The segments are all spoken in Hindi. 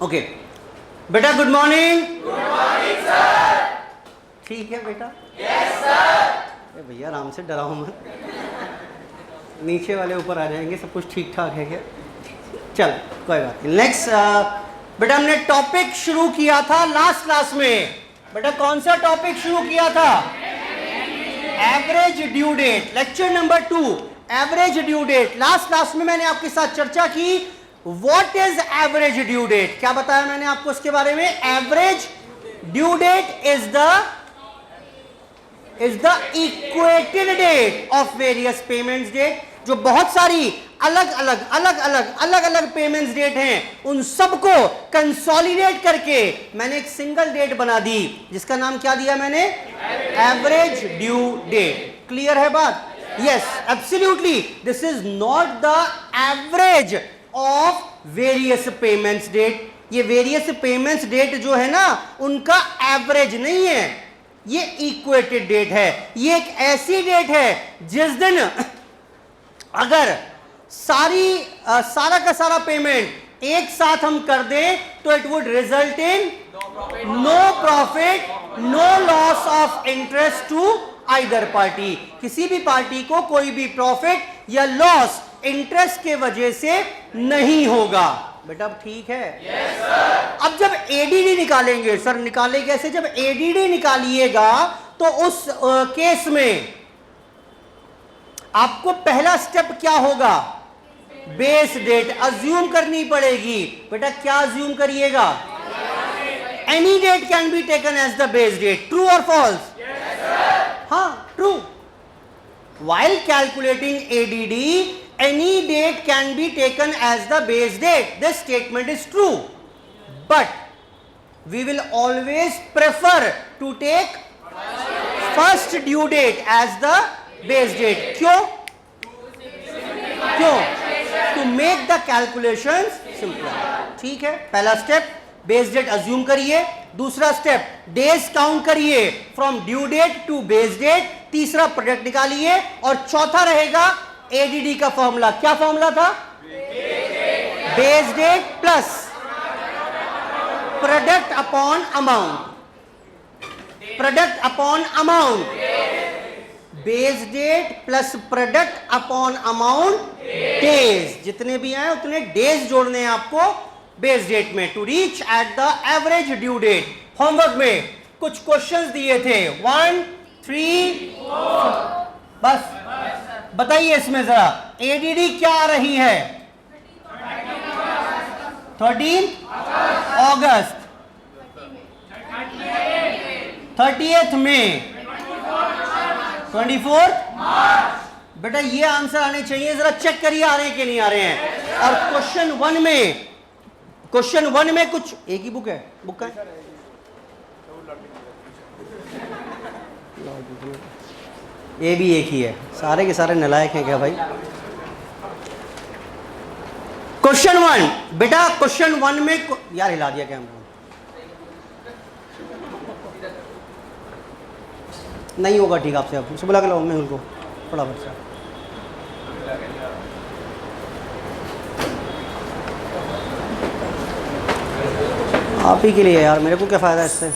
ओके बेटा, good morning. Good morning sir. ठीक है बेटा? Yes sir. भैया आराम से, डराओ मत, नीचे वाले ऊपर आ जाएंगे, सब कुछ ठीक ठाक है क्या? चल कोई बात नहीं। नेक्स्ट बेटा, हमने टॉपिक शुरू किया था लास्ट क्लास में। बेटा कौन सा टॉपिक शुरू किया था? Average due date, lecture number 2, average due date. Last class में मैंने आपके साथ चर्चा की what is average due date. क्या बताया मैंने आपको इसके बारे में? Average due date is the equated date of various payments date. जो बहुत सारी अलग अलग पेमेंट्स डेट हैं, उन सबको कंसोलिडेट करके मैंने एक सिंगल डेट बना दी, जिसका नाम क्या दिया मैंने? Average due date. क्लियर है बात? Yes, absolutely. This is not the average of various payments date. ये वेरियस पेमेंट्स डेट जो है ना, उनका एवरेज नहीं है, ये इक्वेटेड डेट है। ये एक ऐसी डेट है जिस दिन अगर सारा का सारा पेमेंट एक साथ हम कर दें तो it would result in no profit no loss of interest to either party. किसी भी पार्टी को कोई भी प्रॉफिट या लॉस इंटरेस्ट के वजह से नहीं होगा। बेटा अब ठीक है? yes, sir. अब जब एडीडी निकालेंगे, सर निकाले कैसे? जब एडीडी निकालिएगा तो उस केस में आपको पहला स्टेप क्या होगा? बेस डेट अज्यूम करनी पड़ेगी। बेटा क्या अज्यूम करिएगा? Any date can be taken as the base date. True और फॉल्स? हाँ, true. While calculating ADD, any date can be taken as the base date. This statement is true, but we will always prefer to take first due date as the base date. क्यों? To make the calculations simpler. ठीक है, पहला स्टेप बेस डेट अज्यूम करिए, दूसरा स्टेप डेज काउंट करिए from due date to base date, तीसरा प्रोडक्ट निकालिए, और चौथा रहेगा एडीडी का फॉर्मूला। क्या फॉर्मूला था? Base date plus product upon amount. Product upon amount, base date plus product upon amount days. जितने भी आए उतने डेज जोड़ने हैं आपको बेस डेट में to reach at the average due date. Homework में कुछ क्वेश्चंस दिए थे, 1, 3, 4, बस बताइए इसमें जरा एडीडी क्या आ रही है? 13 अगस्त, 30 मई, 24 मार्च। बेटा ये आंसर आने चाहिए, जरा चेक करिए आ रहे हैं कि नहीं आ रहे हैं। और क्वेश्चन वन में कुछ एक ही बुक है, बुक का है? ये भी एक ही है, सारे के सारे नालायक हैं क्या भाई? क्वेश्चन 1 बेटा, क्वेश्चन 1 में यार हिला दिया क्या हमको? नहीं होगा ठीक, आपसे आप बुला के लाओ मैं उनको थोड़ा बच्चा। आप ही के लिए यार, मेरे को क्या फायदा इससे?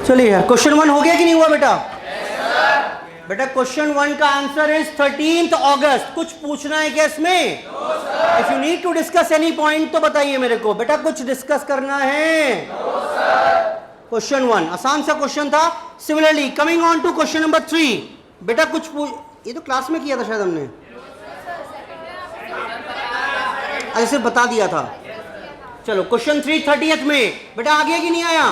चलिए क्वेश्चन 1 हो गया कि नहीं हुआ बेटा? yes, बेटा क्वेश्चन 1 का आंसर इज 13 अगस्त। कुछ पूछना है क्या इसमें? If you need to discuss any point तो बताइए मेरे को। बेटा कुछ डिस्कस करना है? क्वेश्चन 1 आसान सा क्वेश्चन था। Similarly coming on to question number 3, बेटा कुछ ये तो क्लास में किया था शायद हमने, ऐसे बता दिया था। चलो क्वेश्चन 3 30 में बेटा आ गया कि नहीं आया?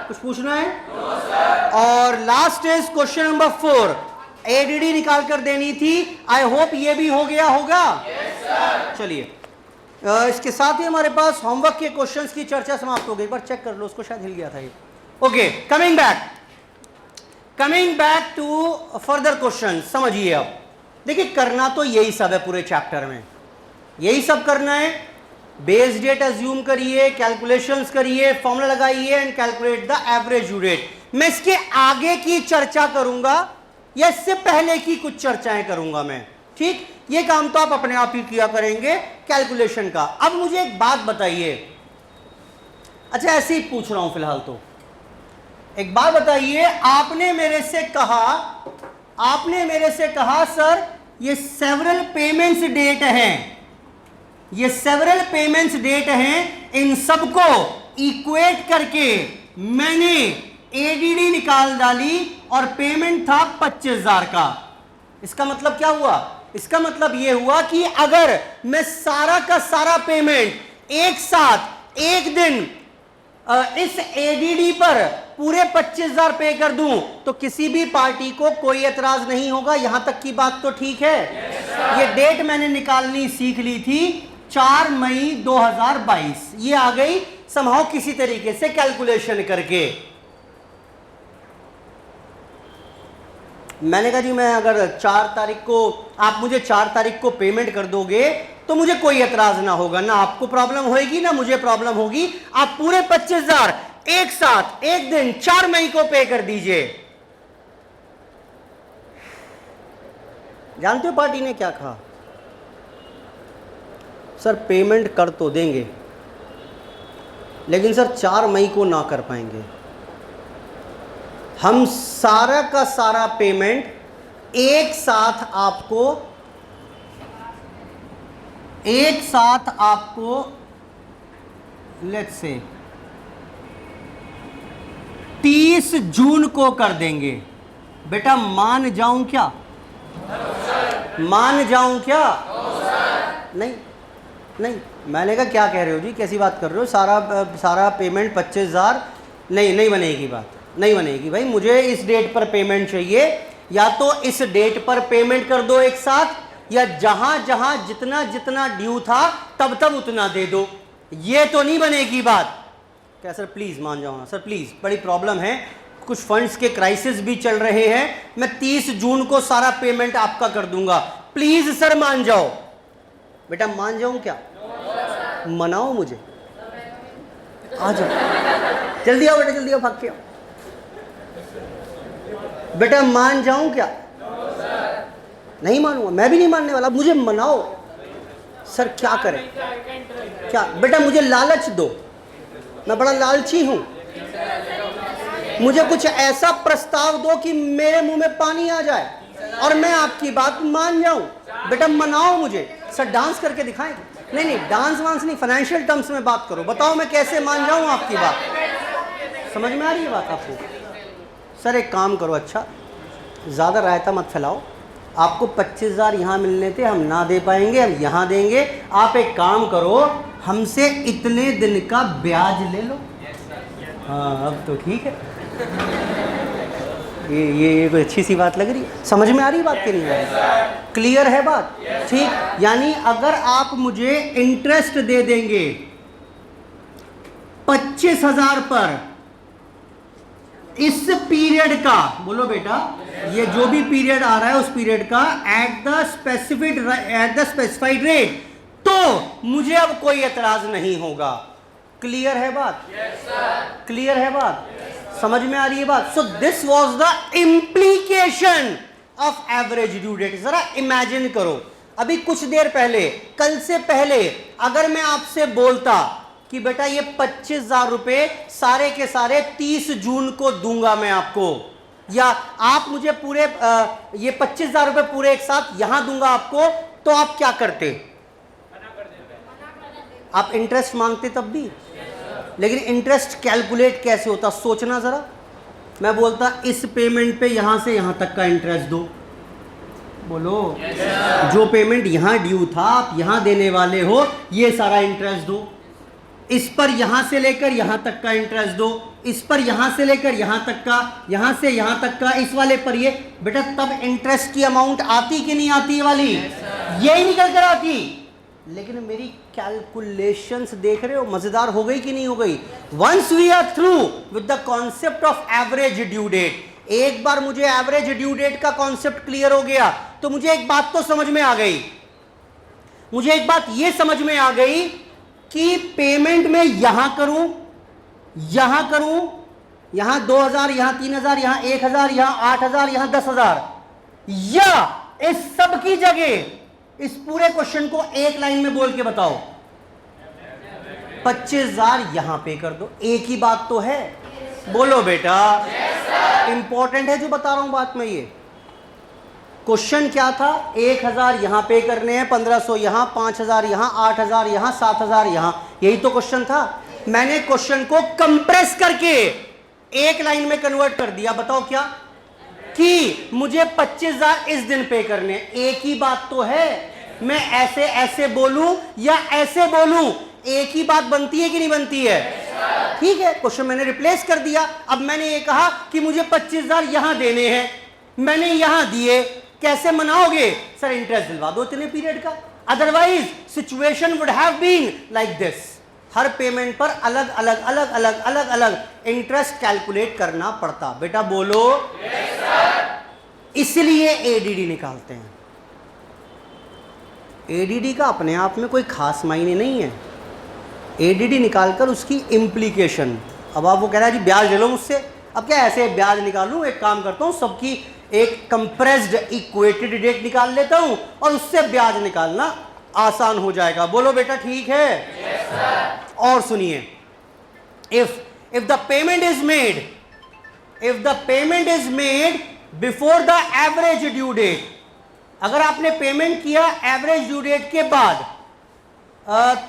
कुछ पूछना है? और last is question number 4, ADD निकाल कर देनी थी। आई होप ये भी हो गया होगा। चलिए इसके साथ ही हमारे पास होमवर्क के क्वेश्चंस की चर्चा समाप्त हो गई। एक बार चेक कर लो, उसको शायद हिल गया था ये। Okay, coming back to further question. समझिए अब देखिए, करना तो यही सब है पूरे चैप्टर में, यही सब करना है। बेस डेट अज्यूम करिए, कैलकुलेशंस करिए, फॉर्मूला लगाइए and calculate the average due date. मैं इसके आगे की चर्चा करूंगा या इससे पहले की कुछ चर्चाएं करूंगा मैं? ठीक, ये काम तो आप अपने आप ही किया करेंगे कैलकुलेशन का। अब मुझे एक बात बताइए, अच्छा ऐसे ही पूछ रहा हूं फिलहाल, तो एक बात बताइए, आपने मेरे से कहा सर ये सेवरल पेमेंट्स डेट हैं, ये सेवरल पेमेंट्स डेट हैं, इन सबको इक्वेट करके मैंने एडीडी निकाल डाली और पेमेंट था 25,000 का। इसका मतलब क्या हुआ? इसका मतलब यह हुआ कि अगर मैं सारा का सारा पेमेंट एक साथ एक दिन इस एडीडी पर पूरे 25,000 पे कर दूं तो किसी भी पार्टी को कोई एतराज नहीं होगा। यहां तक की बात तो ठीक है? ये डेट मैंने निकालनी सीख ली थी 4 मई 2022, ये आ गई समहाउ किसी तरीके से कैलकुलेशन करके। मैंने कहा जी मैं अगर 4 तारीख को, आप मुझे 4 तारीख को पेमेंट कर दोगे तो मुझे कोई एतराज ना होगा, ना आपको प्रॉब्लम होगी ना मुझे प्रॉब्लम होगी। आप पूरे 25,000 एक साथ एक दिन 4 मई को पे कर दीजिए। जानते हो पार्टी ने क्या कहा? सर पेमेंट कर तो देंगे लेकिन सर 4 मई को ना कर पाएंगे। हम सारा का सारा पेमेंट एक साथ आपको लेट्स से 30 जून को कर देंगे। बेटा मान जाऊं क्या? मान जाऊं क्या? नहीं नहीं, मैंने कहा क्या कह रहे हो जी, कैसी बात कर रहे हो? सारा पेमेंट 25,000 नहीं बनेगी, बात नहीं बनेगी भाई। मुझे इस डेट पर पेमेंट चाहिए, या तो इस डेट पर पेमेंट कर दो एक साथ, या जहां जहां जितना जितना ड्यू था तब तब उतना दे दो। ये तो नहीं बनेगी बात। क्या सर प्लीज मान जाओ ना सर, प्लीज, बड़ी प्रॉब्लम है, कुछ फंड्स के क्राइसिस भी चल रहे हैं, मैं 30 जून को सारा पेमेंट आपका कर दूंगा, प्लीज सर मान जाओ। बेटा मान जाऊं क्या? मनाओ मुझे, आ जाओ, जल्दी आओ बेटा, जल्दी आओ, भाग के आओ। बेटा मान जाऊं क्या? नहीं मानूंगा, मैं भी नहीं मानने वाला, मुझे मनाओ। सर क्या करें? क्या बेटा मुझे लालच दो, मैं बड़ा लालची हूं, मुझे कुछ ऐसा प्रस्ताव दो कि मेरे मुंह में पानी आ जाए और मैं आपकी बात मान जाऊं। बेटा मनाओ मुझे। सर डांस करके दिखाएं? नहीं डांस वांस नहीं, फाइनेंशियल टर्म्स में बात करो, बताओ मैं कैसे मान जाऊं आपकी बात। समझ में आ रही है बात आपको? सर एक काम करो, अच्छा ज़्यादा रायता मत फैलाओ, आपको 25,000 यहाँ मिलने थे, हम ना दे पाएंगे, हम यहाँ देंगे। आप एक काम करो, हमसे इतने दिन का ब्याज ले लो। हाँ अब तो ठीक है, ये कोई अच्छी सी बात लग रही है। समझ में आ रही बात कि नहीं आ रही? क्लियर है बात? ठीक, यानी अगर आप मुझे इंटरेस्ट दे देंगे 25,000 पर इस पीरियड का, बोलो बेटा, ये जो भी पीरियड आ रहा है उस पीरियड का एट द स्पेसिफाइड रेट, तो मुझे अब कोई एतराज नहीं होगा। क्लियर है बात? क्लियर है बात? समझ में आ रही है बात? So this was the implication of average due date. जरा इमेजिन करो, अभी कुछ देर पहले, कल से पहले अगर मैं आपसे बोलता कि बेटा ये 25,000 रुपए सारे के सारे 30 जून को दूंगा मैं आपको, या आप मुझे पूरे ये 25,000 रुपए पूरे एक साथ यहां दूंगा आपको, तो आप क्या करते? आप इंटरेस्ट मांगते तब भी। लेकिन इंटरेस्ट कैलकुलेट कैसे होता सोचना जरा। मैं बोलता इस पेमेंट पे यहां से यहां तक का इंटरेस्ट दो, बोलो जो पेमेंट यहां ड्यू था आप यहां देने वाले हो, ये सारा इंटरेस्ट दो। इस पर यहां से लेकर यहां तक का इंटरेस्ट दो, इस पर यहां से लेकर यहां तक का, यहां से यहां तक का, इस वाले पर ये। बेटा तब इंटरेस्ट की अमाउंट आती कि नहीं आती? वाली यही निकल कर आती। लेकिन मेरी कैलकुलेशंस देख रहे हो मजेदार हो गई कि नहीं हो गई? Once we are through with the concept of average due date, एक बार मुझे एवरेज ड्यू डेट का कॉन्सेप्ट क्लियर हो गया तो मुझे एक बात तो समझ में आ गई, मुझे एक बात यह समझ में आ गई कि पेमेंट में यहां करूं, यहां 2,000, यहां 3,000, यहां 1,000, यहां 8,000, यहां 10,000, या इस सब की जगह इस पूरे क्वेश्चन को एक लाइन में बोल के बताओ। 25,000 यहां पे कर दो, एक ही बात तो है। बोलो बेटा। इंपॉर्टेंट है जो बता रहा हूं बात में। ये क्वेश्चन क्या था? 1,000 यहां पे करने हैं, 1,500 यहां, 5,000 यहां, 8,000 यहां, 7,000 यहां। यही तो क्वेश्चन था। मैंने क्वेश्चन को कंप्रेस करके एक लाइन में कन्वर्ट कर दिया। बताओ क्या? कि मुझे 25,000 इस दिन पे करने। एक ही बात तो है। मैं ऐसे ऐसे बोलूं या ऐसे बोलूं, एक ही बात बनती है कि नहीं बनती है? ठीक है, क्वेश्चन मैंने रिप्लेस कर दिया। अब मैंने ये कहा कि मुझे 25,000 यहां देने हैं, मैंने यहां दिए। कैसे मनाओगे? सर इंटरेस्ट दिलवा दो इतने पीरियड का। Otherwise situation would have been like this. हर पेमेंट पर अलग अलग अलग अलग अलग अलग इंटरेस्ट कैलकुलेट करना पड़ता। बेटा बोलो। इसलिए एडीडी निकालते हैं। एडीडी का अपने आप में कोई खास मायने नहीं है। एडीडी निकालकर उसकी इम्प्लीकेशन। अब आप वो कह रहा है जी ब्याज ले लो मुझसे। अब क्या ऐसे ब्याज निकालूं? एक काम करता हूं, सबकी एक कंप्रेस्ड इक्वेटेड रेट निकाल लेता हूं और उससे ब्याज निकालना आसान हो जाएगा। बोलो बेटा ठीक है। yes, और सुनिए, if the payment is made before the average due date, अगर आपने पेमेंट किया एवरेज ड्यू डेट के बाद,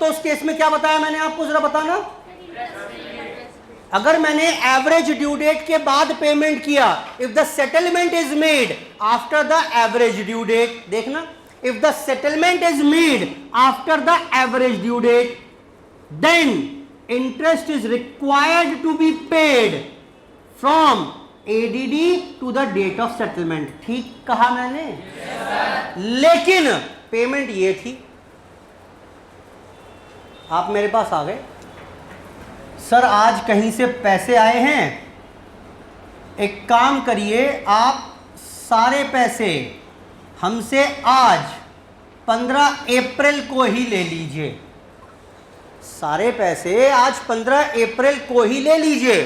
तो उस केस में क्या बताया मैंने आपको, जरा बताना। अगर मैंने एवरेज ड्यू डेट के बाद पेमेंट किया, if the settlement is made after the average due date, देखना, if the settlement is made after the average due date, then interest is required to be paid from ADD to the date of settlement। ठीक कहा मैंने? yes, लेकिन पेमेंट ये थी, आप मेरे पास आ गए, सर आज कहीं से पैसे आए हैं, एक काम करिए आप सारे पैसे हमसे आज 15 अप्रैल को ही ले लीजिए। सारे पैसे आज 15 अप्रैल को ही ले लीजिए।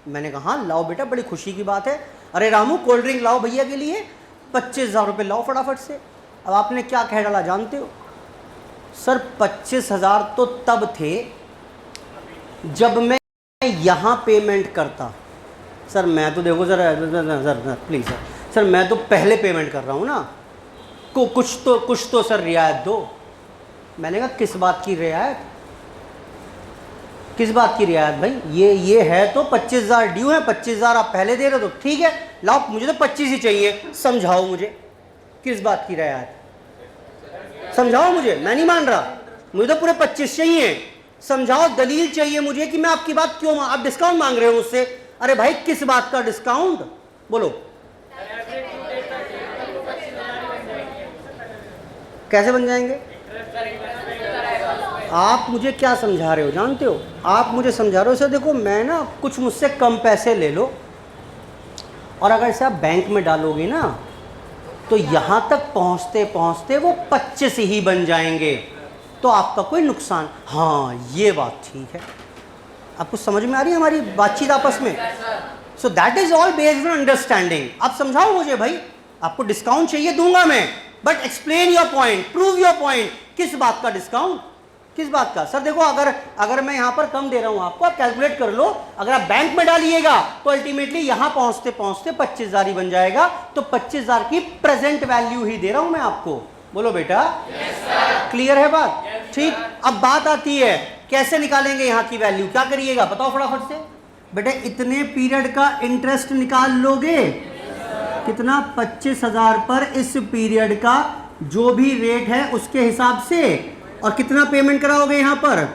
मैंने कहा हाँ लाओ बेटा, बड़ी खुशी की बात है। अरे रामू कोल्ड ड्रिंक लाओ भैया के लिए, 25,000 रुपये लाओ फटाफट से। अब आपने क्या कह डाला जानते हो? सर 25,000 तो तब थे जब मैं यहाँ पेमेंट करता। सर मैं तो देखो सर प्लीज़ सर मैं तो पहले पेमेंट कर रहा हूँ ना, को कुछ तो सर रियायत दो। मैंने कहा किस बात की रियायत? किस बात की रियायत भाई? ये है तो 25,000 ड्यू है, 25,000 आप पहले दे रहे हो तो ठीक है, लाओ मुझे तो 25 ही चाहिए। समझाओ मुझे किस बात की रियायत, समझाओ मुझे। मैं नहीं मान रहा, मुझे तो पूरे 25 चाहिए। समझाओ, दलील चाहिए मुझे कि मैं आपकी बात क्यों, आप डिस्काउंट मांग रहे हो मुझसे। अरे भाई किस बात का डिस्काउंट? बोलो कैसे बन जाएंगे? आप मुझे क्या समझा रहे हो जानते हो? आप मुझे समझा रहे हो सर देखो मैं ना कुछ मुझसे कम पैसे ले लो, और अगर इसे आप बैंक में डालोगे ना तो यहाँ तक पहुँचते पहुँचते वो 25 ही बन जाएंगे, तो आपका कोई नुकसान। हाँ ये बात ठीक है। आपको समझ में आ रही है हमारी बातचीत आपस में? So that is all based on understanding. आप समझाओ मुझे भाई, आपको डिस्काउंट चाहिए दूंगा मैं, but explain your point, prove your point. किस बात का डिस्काउंट? किस बात का? सर देखो अगर मैं यहां पर कम दे रहा हूं आपको, आप कैलकुलेट कर लो, अगर आप बैंक में डालिएगा तो अल्टीमेटली यहां पहुंचते पहुंचते 25,000 ही बन जाएगा, तो 25,000 की प्रेजेंट वैल्यू ही दे रहा हूं मैं आपको। बोलो बेटा क्लियर है बात? ठीक। अब बात आती है कैसे निकालेंगे यहां की वैल्यू, क्या करिएगा बताओ फटाफट से। बेटे इतने पीरियड का इंटरेस्ट निकाल लोगे, कितना? 25,000 पर इस पीरियड का जो भी रेट है उसके हिसाब से, और कितना पेमेंट कराओगे यहां पर?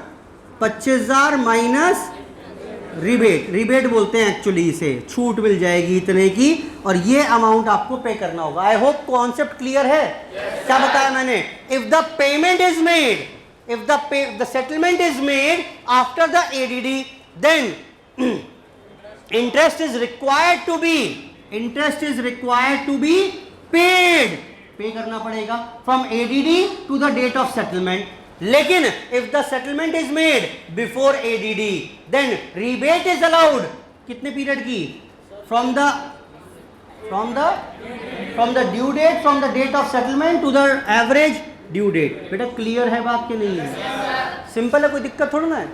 25,000 माइनस रिबेट। रिबेट बोलते हैं एक्चुअली इसे, छूट मिल जाएगी इतने की, और ये अमाउंट आपको पे करना होगा। आई होप कॉन्सेप्ट क्लियर है। क्या बताया मैंने? If the payment is made, if the settlement is made after the ADD, then interest is required to be paid. Pay करना पड़ेगा from ADD to the date of settlement. लेकिन if the settlement is made before ADD, then rebate is allowed. कितने पीरियड की? From the from the due date, from the date of settlement to the average due date. बेटा क्लियर है बात कि नहीं है? सिंपल है, कोई दिक्कत थोड़ा ना है।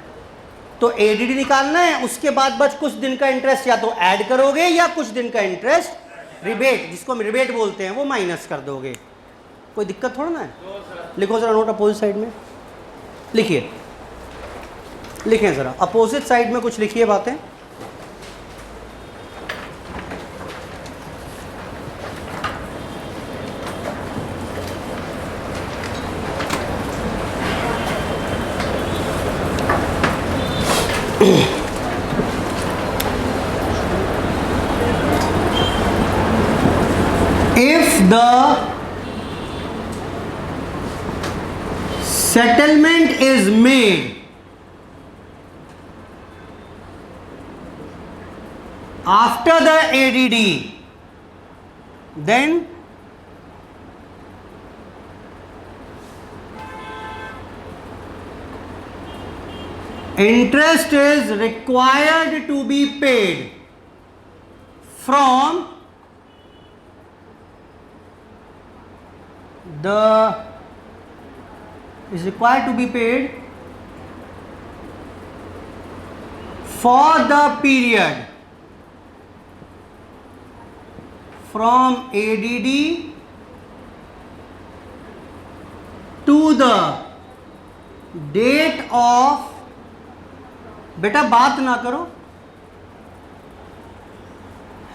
तो एडीडी निकालना है, उसके बाद बस कुछ दिन का इंटरेस्ट या तो ऐड करोगे या कुछ दिन का इंटरेस्ट रिबेट, जिसको हम रिबेट बोलते हैं, वो माइनस कर दोगे। कोई दिक्कत थोड़ा ना है। लिखो जरा नोट अपोजिट साइड में लिखिए, लिखें जरा अपोजिट साइड में कुछ लिखिए बातें। If the settlement is made after the ADD, then interest is required to be paid from is required to be paid for the period from ADD to the date of, बेटा बात ना करो,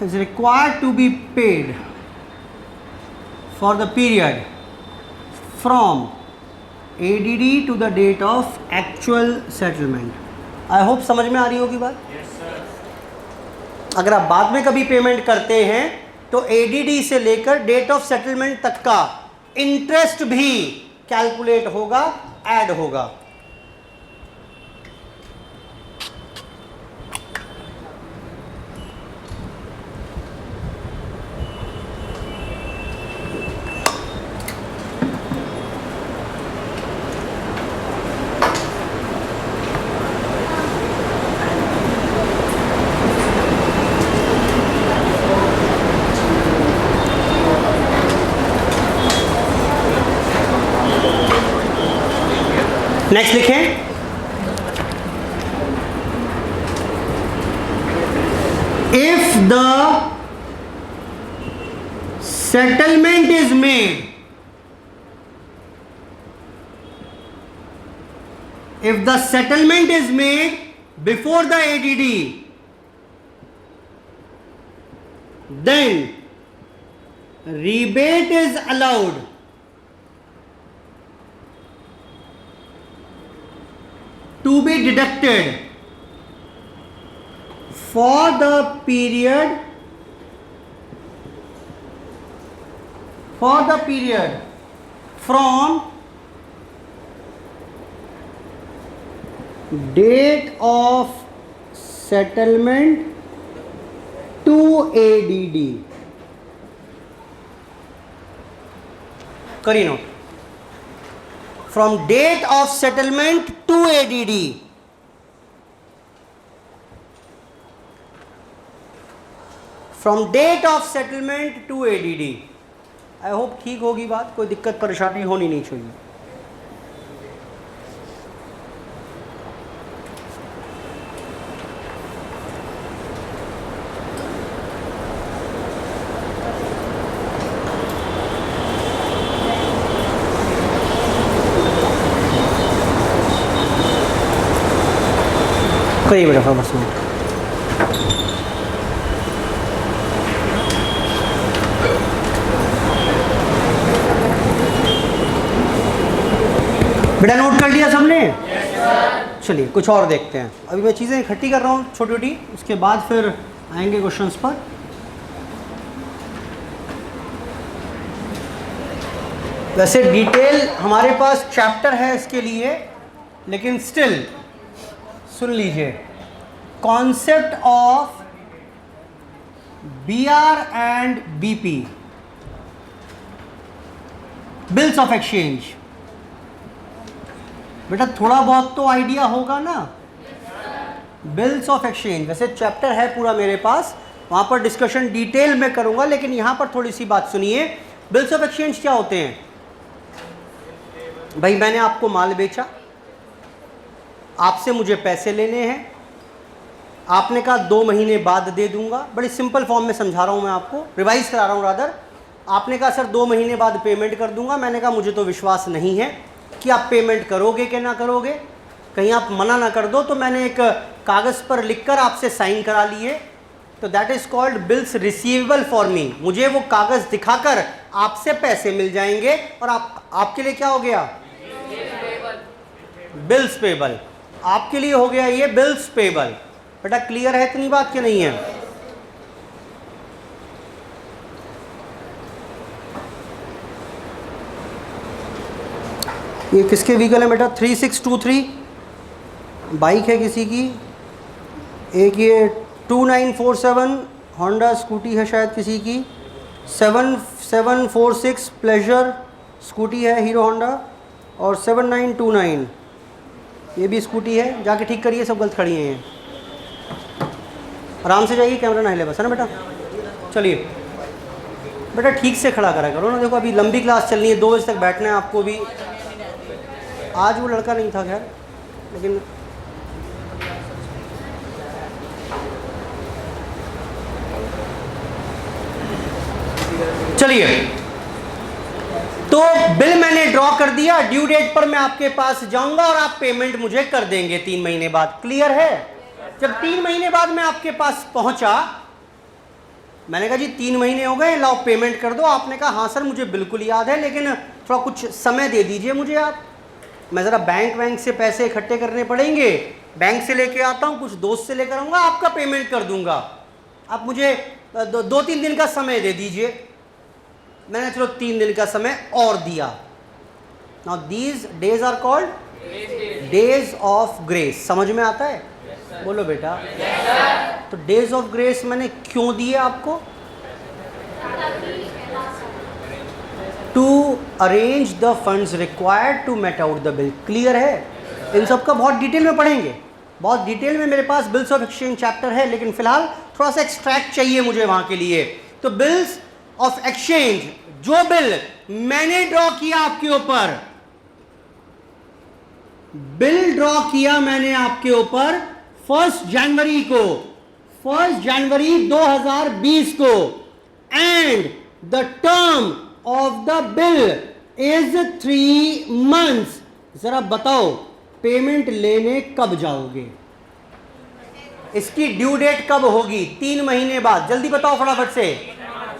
is required to be paid for the period from ADD to the date of actual settlement। I hope समझ में आ रही होगी बात। अगर आप बाद में कभी पेमेंट करते हैं तो ADD से लेकर डेट ऑफ सेटलमेंट तक का इंटरेस्ट भी कैलकुलेट होगा, ऐड होगा। नेक्स्ट लिखें, if the settlement is made, if the settlement is made before the ADD, then rebate is allowed to be deducted for the period from date of settlement to ADD। करिए note, from date of settlement to ADD, from date of settlement to ADD। I hope ठीक होगी बात, कोई दिक्कत परेशानी होनी नहीं चाहिए। कई बड़ा फॉर्मस में बेटा नोट कर लिया सबने? चलिए कुछ और देखते हैं। अभी मैं चीज़ें इकट्ठी कर रहा हूँ छोटी छोटी, उसके बाद फिर आएंगे क्वेश्चंस पर। वैसे डिटेल हमारे पास चैप्टर है इसके लिए, लेकिन स्टिल सुन लीजिए, concept of BR and BP, bills of exchange. बेटा थोड़ा बहुत तो आइडिया होगा ना। बिल्स ऑफ एक्सचेंज वैसे चैप्टर है पूरा मेरे पास, वहां पर डिस्कशन डिटेल में करूंगा, लेकिन यहां पर थोड़ी सी बात सुनिए। बिल्स ऑफ एक्सचेंज क्या होते हैं? भाई मैंने आपको माल बेचा, आपसे मुझे पैसे लेने हैं, आपने कहा 2 महीने बाद दे दूंगा। बड़ी सिंपल फॉर्म में समझा रहा हूं मैं आपको, रिवाइज करा रहा हूं रादर। आपने कहा सर 2 महीने बाद पेमेंट कर दूंगा। मैंने कहा मुझे तो विश्वास नहीं है कि आप पेमेंट करोगे कि ना करोगे, कहीं आप मना ना कर दो। तो मैंने एक कागज़ पर लिखकर आपसे साइन करा लिए, तो that is called bills receivable for me. मुझे वो कागज़ दिखाकर आपसे पैसे मिल जाएंगे और आपके लिए क्या हो गया? Bills payable. आपके लिए हो गया ये बिल्स पेबल। बेटा क्लियर है इतनी बात कि नहीं है? ये किसके व्हीकल है बेटा? 3623 बाइक है किसी की, एक ये 2947 होंडा स्कूटी है शायद किसी की, 7746 प्लेजर स्कूटी है हीरो होंडा, और 7929 ये भी स्कूटी है। जाके ठीक करिए, सब गलत खड़ी हैं ये। आराम से जाइए, कैमरा ना हिले बस, है ना बेटा? चलिए बेटा ठीक से खड़ा करा करो ना। देखो अभी लंबी क्लास चलनी है, 2 बजे तक बैठना है आपको भी। आज वो लड़का नहीं था खैर, लेकिन चलिए। तो बिल मैंने ड्रॉ कर दिया, ड्यू डेट पर मैं आपके पास जाऊंगा और आप पेमेंट मुझे कर देंगे 3 महीने बाद। क्लियर है? जब 3 महीने बाद मैं आपके पास पहुंचा, मैंने कहा जी 3 महीने हो गए, लाओ पेमेंट कर दो। आपने कहा हाँ सर मुझे बिल्कुल याद है, लेकिन थोड़ा कुछ समय दे दीजिए मुझे आप, मैं ज़रा बैंक से पैसे इकट्ठे करने पड़ेंगे, बैंक से लेके आता हूँ, कुछ दोस्त से लेकर आऊँगा, आपका पेमेंट कर दूंगा, आप मुझे 2-3 दिन का समय दे दीजिए। मैंने चलो 3 दिन का समय और दिया। Now these days are called days of grace. समझ में आता है? बोलो बेटा। तो डेज ऑफ ग्रेस मैंने क्यों दिए आपको? To arrange the funds required to met out the bill. Clear है? इन सब का बहुत डिटेल में पढ़ेंगे, बहुत डिटेल में मेरे पास बिल्स ऑफ एक्सचेंज चैप्टर है, लेकिन फिलहाल थोड़ा सा एक्सट्रैक्ट चाहिए मुझे वहां के लिए। तो बिल्स ऑफ एक्सचेंज, जो बिल मैंने ड्रॉ किया आपके ऊपर, बिल ड्रॉ किया मैंने आपके ऊपर 1 जनवरी को, 1 जनवरी 2020 को, and the term of the bill is 3 months. जरा बताओ पेमेंट लेने कब जाओगे? इसकी ड्यू डेट कब होगी? 3 महीने बाद। जल्दी बताओ फटाफट से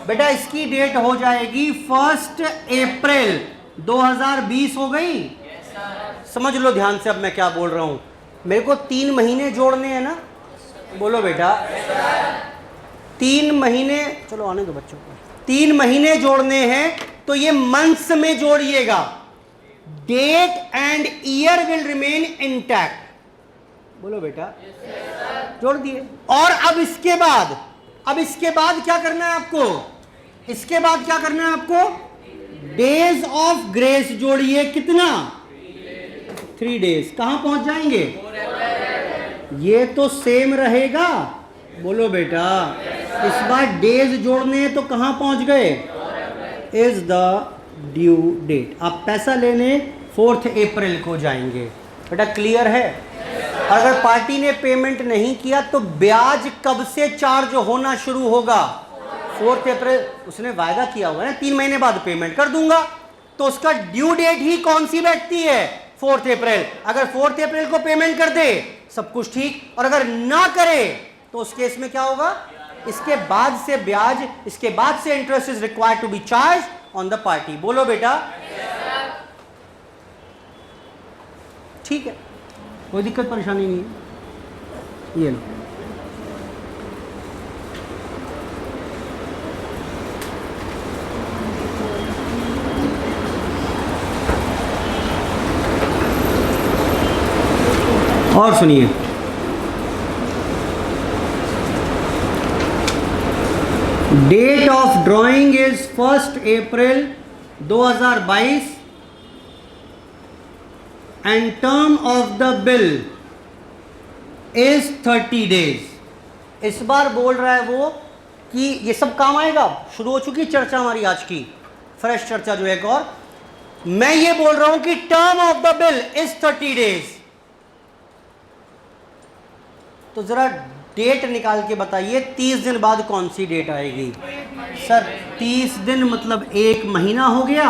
बेटा। इसकी डेट हो जाएगी 1 अप्रैल 2020 हो गई। समझ लो ध्यान से अब मैं क्या बोल रहा हूं। मेरे को 3 महीने जोड़ने हैं ना? बोलो बेटा। 3 महीने, चलो आने दो बच्चों को। 3 महीने जोड़ने हैं, तो ये मंथ्स में जोड़िएगा। Date and year will remain intact. बोलो बेटा। जोड़ दिए। और अब इसके बाद क्या करना है आपको? इसके बाद क्या करना है आपको? डेज ऑफ ग्रेस जोड़िए। कितना? 3 डेज। कहां पहुंच जाएंगे? ये तो सेम रहेगा। बोलो बेटा। इस बार डेज जोड़ने हैं, तो कहां पहुंच गए? Is the due date. आप पैसा लेने 4 अप्रैल को जाएंगे। बेटा क्लियर है? अगर पार्टी ने पेमेंट नहीं किया तो ब्याज कब से चार्ज होना शुरू होगा? 4 अप्रैल। उसने वायदा किया हुआ है ना 3 महीने बाद पेमेंट कर दूंगा, तो उसका ड्यू डेट ही कौन सी बैठती है? 4 अप्रैल। अगर 4 अप्रैल को पेमेंट कर दे सब कुछ ठीक, और अगर ना करे तो उस केस में क्या होगा? इसके बाद से ब्याज, इसके बाद से interest is required to be charge on the party. बोलो बेटा। ठीक है, कोई दिक्कत परेशानी नहीं है। ये लो। और सुनिए, date of drawing is 1 April 2022 and term of the bill is 30 days. इस बार बोल रहा है वो कि ये सब काम आएगा। शुरू हो चुकी चर्चा हमारी आज की, फ्रेश चर्चा जो है एक और। मैं ये बोल रहा हूं कि term of the bill is 30 days. तो जरा डेट निकाल के बताइए 30 दिन बाद कौन सी डेट आएगी? सर 30 दिन मतलब 1 महीना हो गया,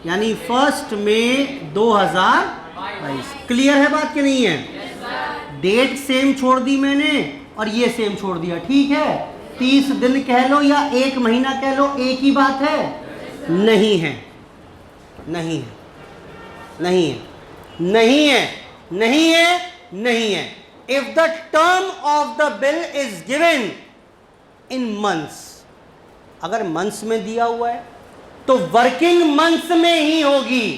यानी 1 मई 2022। क्लियर है बात कि नहीं है? डेट सेम छोड़ दी मैंने और ये सेम छोड़ दिया, ठीक है। 30 दिन कह लो या 1 महीना कह लो, एक ही बात है? नहीं है, नहीं है, नहीं है, नहीं है, नहीं है, नहीं है। If the term of the bill is given in months, अगर months में दिया हुआ है तो working months में ही होगी।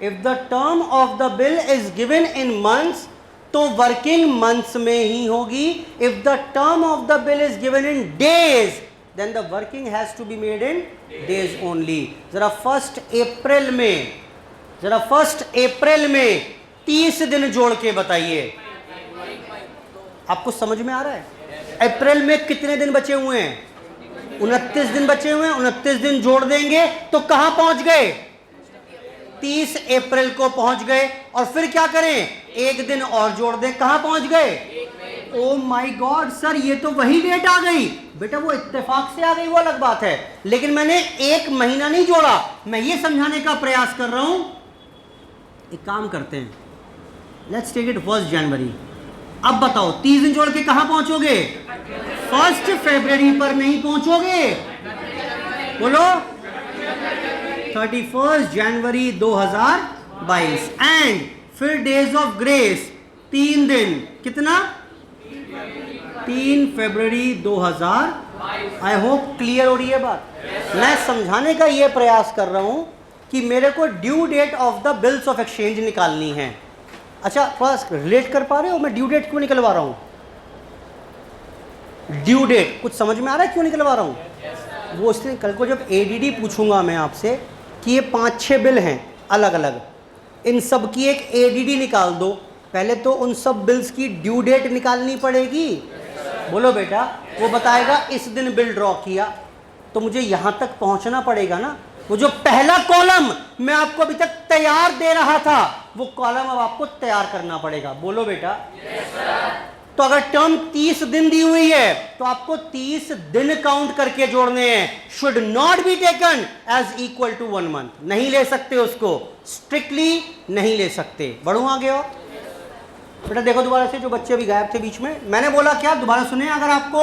If the term of the bill is given in months, तो working months में ही होगी। If the term of the bill is given in days, then the working has to be made in days only। जरा 1 अप्रैल में, जरा 1 अप्रैल में 30 दिन जोड़ के बताइए। आपको समझ में आ रहा है? अप्रैल में कितने दिन बचे हुए हैं? 29 दिन बचे हुए हैं। 29 दिन जोड़ देंगे तो कहां पहुंच गए? 30 अप्रैल को पहुंच गए। और फिर क्या करें? 1 दिन और जोड़ दें, कहां पहुंच गए? ओ माय गॉड सर, ये तो वही डेट आ गई। बेटा वो इत्तेफाक से आ गई, वो अलग बात है, लेकिन मैंने 1 महीना नहीं जोड़ा। मैं ये समझाने का प्रयास कर रहा हूं। एक काम करते हैं, लेट्स टेक इट 1 जनवरी। अब बताओ 30 दिन जोड़ के कहां पहुंचोगे? 1 फरवरी पर नहीं पहुंचोगे? बोलो 31 जनवरी 2022। एंड फिर डेज ऑफ ग्रेस 3 दिन, कितना? 3 फरवरी 2000। आई होप क्लियर हो रही है बात। मैं समझाने का यह प्रयास कर रहा हूं कि मेरे को due date of the bills of exchange निकालनी है। अच्छा फर्स्ट रिलेट कर पा रहे हो मैं ड्यू डेट क्यों निकलवा रहा हूं? ड्यू डेट कुछ समझ में आ रहा है क्यों निकलवा रहा हूं? वो इसलिए कल को जब एडीडी पूछूंगा मैं आपसे कि ये 5-6 बिल हैं अलग अलग, इन सब की एक एडीडी निकाल दो। पहले तो उन सब बिल्स की ड्यू डेट निकालनी पड़ेगी। बोलो बेटा, वो बताएगा इस दिन बिल ड्रॉ किया, तो मुझे यहां तक पहुंचना पड़ेगा ना। वो जो पहला कॉलम मैं आपको अभी तक तैयार दे रहा था, वो कॉलम अब आपको तैयार करना पड़ेगा। बोलो बेटा। तो अगर टर्म 30 दिन दी हुई है तो आपको 30 दिन काउंट करके जोड़ने हैं। Should not be taken as equal to 1 month. नहीं ले सकते उसको, स्ट्रिक्टली नहीं ले सकते। बढ़ू आगे और बेटा देखो दोबारा से, जो बच्चे अभी गायब थे बीच में, मैंने बोला क्या, दोबारा सुने। अगर आपको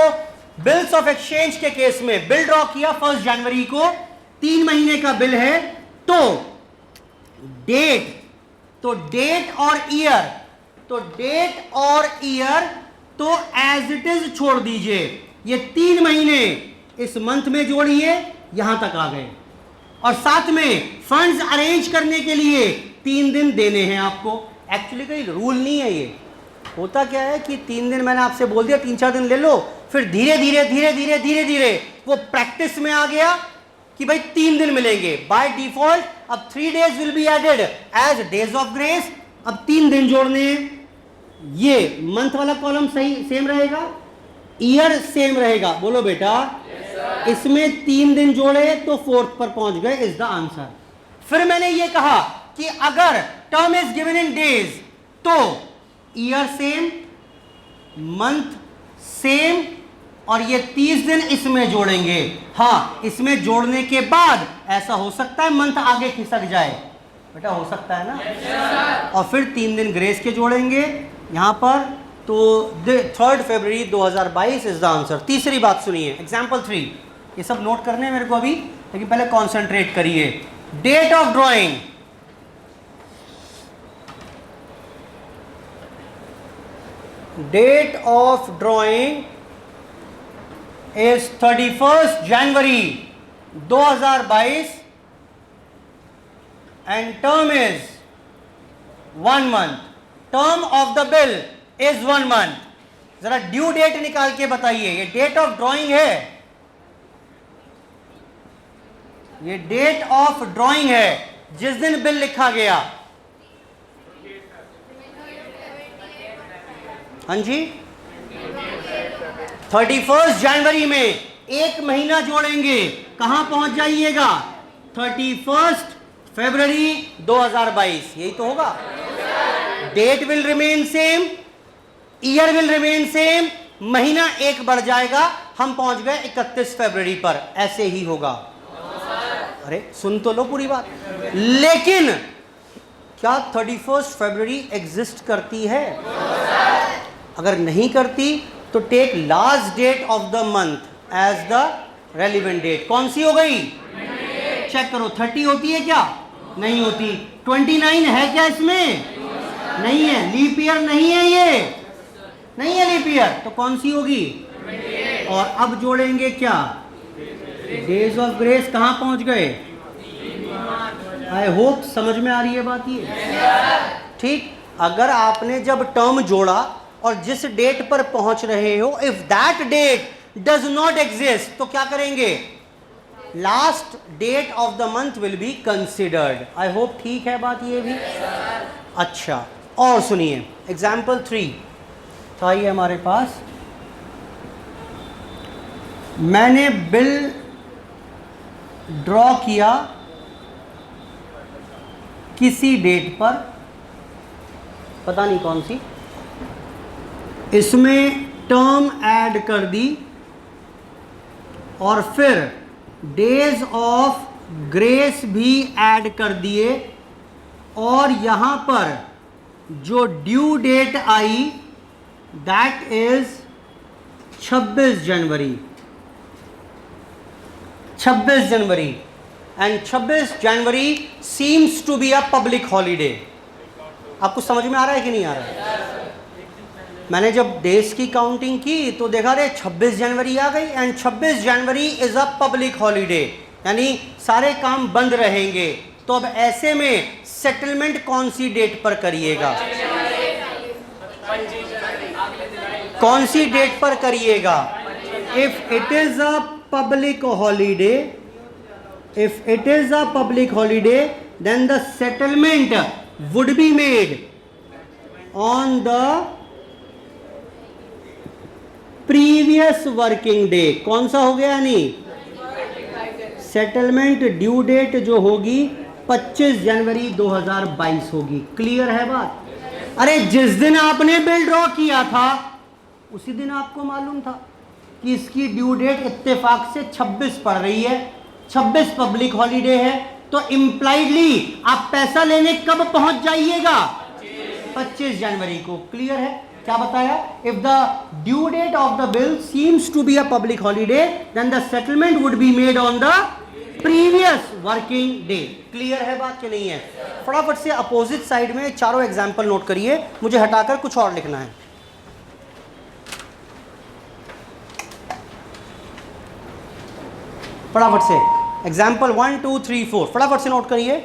बिल्स ऑफ एक्सचेंज के केस में बिल ड्रॉ किया 1 जनवरी को, 3 महीने का बिल है, तो डेट और ईयर, तो डेट और ईयर तो एज इट इज छोड़ दीजिए। ये 3 महीने इस मंथ में जोड़िए, यहां तक आ गए। और साथ में फंड्स अरेंज करने के लिए 3 दिन देने हैं आपको। एक्चुअली कोई रूल नहीं है ये। होता क्या है कि 3 दिन मैंने आपसे बोल दिया, 3-4 दिन ले लो, फिर धीरे धीरे धीरे धीरे धीरे धीरे वो प्रैक्टिस में आ गया कि भाई 3 दिन मिलेंगे बाय डिफॉल्ट। अब 3 days will be added as days of grace. अब 3 दिन जोड़ने हैं। ये मंथ वाला कॉलम सही सेम रहेगा, ईयर सेम रहेगा। बोलो बेटा। इसमें 3 दिन जोड़े तो 4th पर पहुंच गए, इज द आंसर। फिर मैंने ये कहा कि अगर term is given in days तो ईयर सेम, मंथ सेम, और ये 30 दिन इसमें जोड़ेंगे। हाँ, इसमें जोड़ने के बाद ऐसा हो सकता है मंथ आगे खिसक जाए, बेटा हो सकता है ना। और फिर 3 दिन ग्रेस के जोड़ेंगे यहां पर, तो 3 फरवरी 2022 इज द आंसर। तीसरी बात सुनिए, एग्जाम्पल 3। ये सब नोट करने हैं मेरे को अभी, लेकिन पहले कॉन्सेंट्रेट करिए। Date of drawing, date of drawing is 31st January 2022 and term is 1 month. Term of the bill is 1 month. जरा ड्यू डेट निकाल के बताइए। ये डेट ऑफ ड्रॉइंग है, ये डेट ऑफ ड्रॉइंग है जिस दिन बिल लिखा गया। हाँ जी, 31 जनवरी में एक महीना जोड़ेंगे, कहां पहुंच जाइएगा? 31 फरवरी 2022। यही तो होगा। Date will remain same, year will remain same, महीना एक बढ़ जाएगा, हम पहुंच गए 31 फरवरी पर। ऐसे ही होगा। अरे सुन तो लो पूरी बात। लेकिन क्या 31 फरवरी एग्जिस्ट करती है? अगर नहीं करती तो take last date of the month as the relevant date. कौन सी हो गई? चेक करो। 30 होती है क्या? नहीं होती। 29 है क्या इसमें? नहीं है। लीप ईयर नहीं है, ये नहीं है लीप ईयर, तो कौन सी होगी? और अब जोड़ेंगे क्या? Days of grace. कहां पहुंच गए? आई होप समझ में आ रही है बात ये। ठीक। अगर आपने जब टर्म जोड़ा और जिस डेट पर पहुंच रहे हो, if that date does not exist, तो क्या करेंगे? Last date of the month will be considered. I hope ठीक है बात ये भी। अच्छा, और सुनिए एग्जाम्पल 3 था ये हमारे पास। मैंने बिल ड्रॉ किया किसी डेट पर, पता नहीं कौन सी, इसमें टर्म ऐड कर दी और फिर डेज ऑफ ग्रेस भी ऐड कर दिए, और यहां पर जो ड्यू डेट आई that is 26 January. 26 January, and 26 January seems to be a public holiday. आपको समझ में आ रहा है कि नहीं आ रहा है? मैंने जब डेज की काउंटिंग की तो देखा रे 26 जनवरी आ गई, and 26 January is a public holiday, यानी सारे काम बंद रहेंगे। तो अब ऐसे में सेटलमेंट कौन सी डेट पर करिएगा? कौन सी डेट पर करिएगा? If it is a public holiday, if it is a public holiday, then the settlement would be made on the previous working day। कौन सा हो गया? नहीं, सेटलमेंट ड्यू डेट जो होगी 25 जनवरी 2022 होगी। क्लियर है बात? अरे जिस दिन आपने बिल ड्रॉ किया था उसी दिन आपको मालूम था कि इसकी ड्यू डेट इत्तेफाक से 26 पड़ रही है, 26 पब्लिक हॉलीडे है, तो इम्प्लाइडली आप पैसा लेने कब पहुंच जाइएगा? 25 जनवरी को। क्लियर है? क्या बताया? If the due date of the bill seems to be a public holiday, then the settlement would be made on the previous working day. Clear है बात कि नहीं है? फटाफट से अपोजिट साइड में चारों एग्जाम्पल नोट करिए, मुझे हटाकर कुछ और लिखना है। फटाफट से एग्जाम्पल 1 2 3 4 फटाफट से नोट करिए।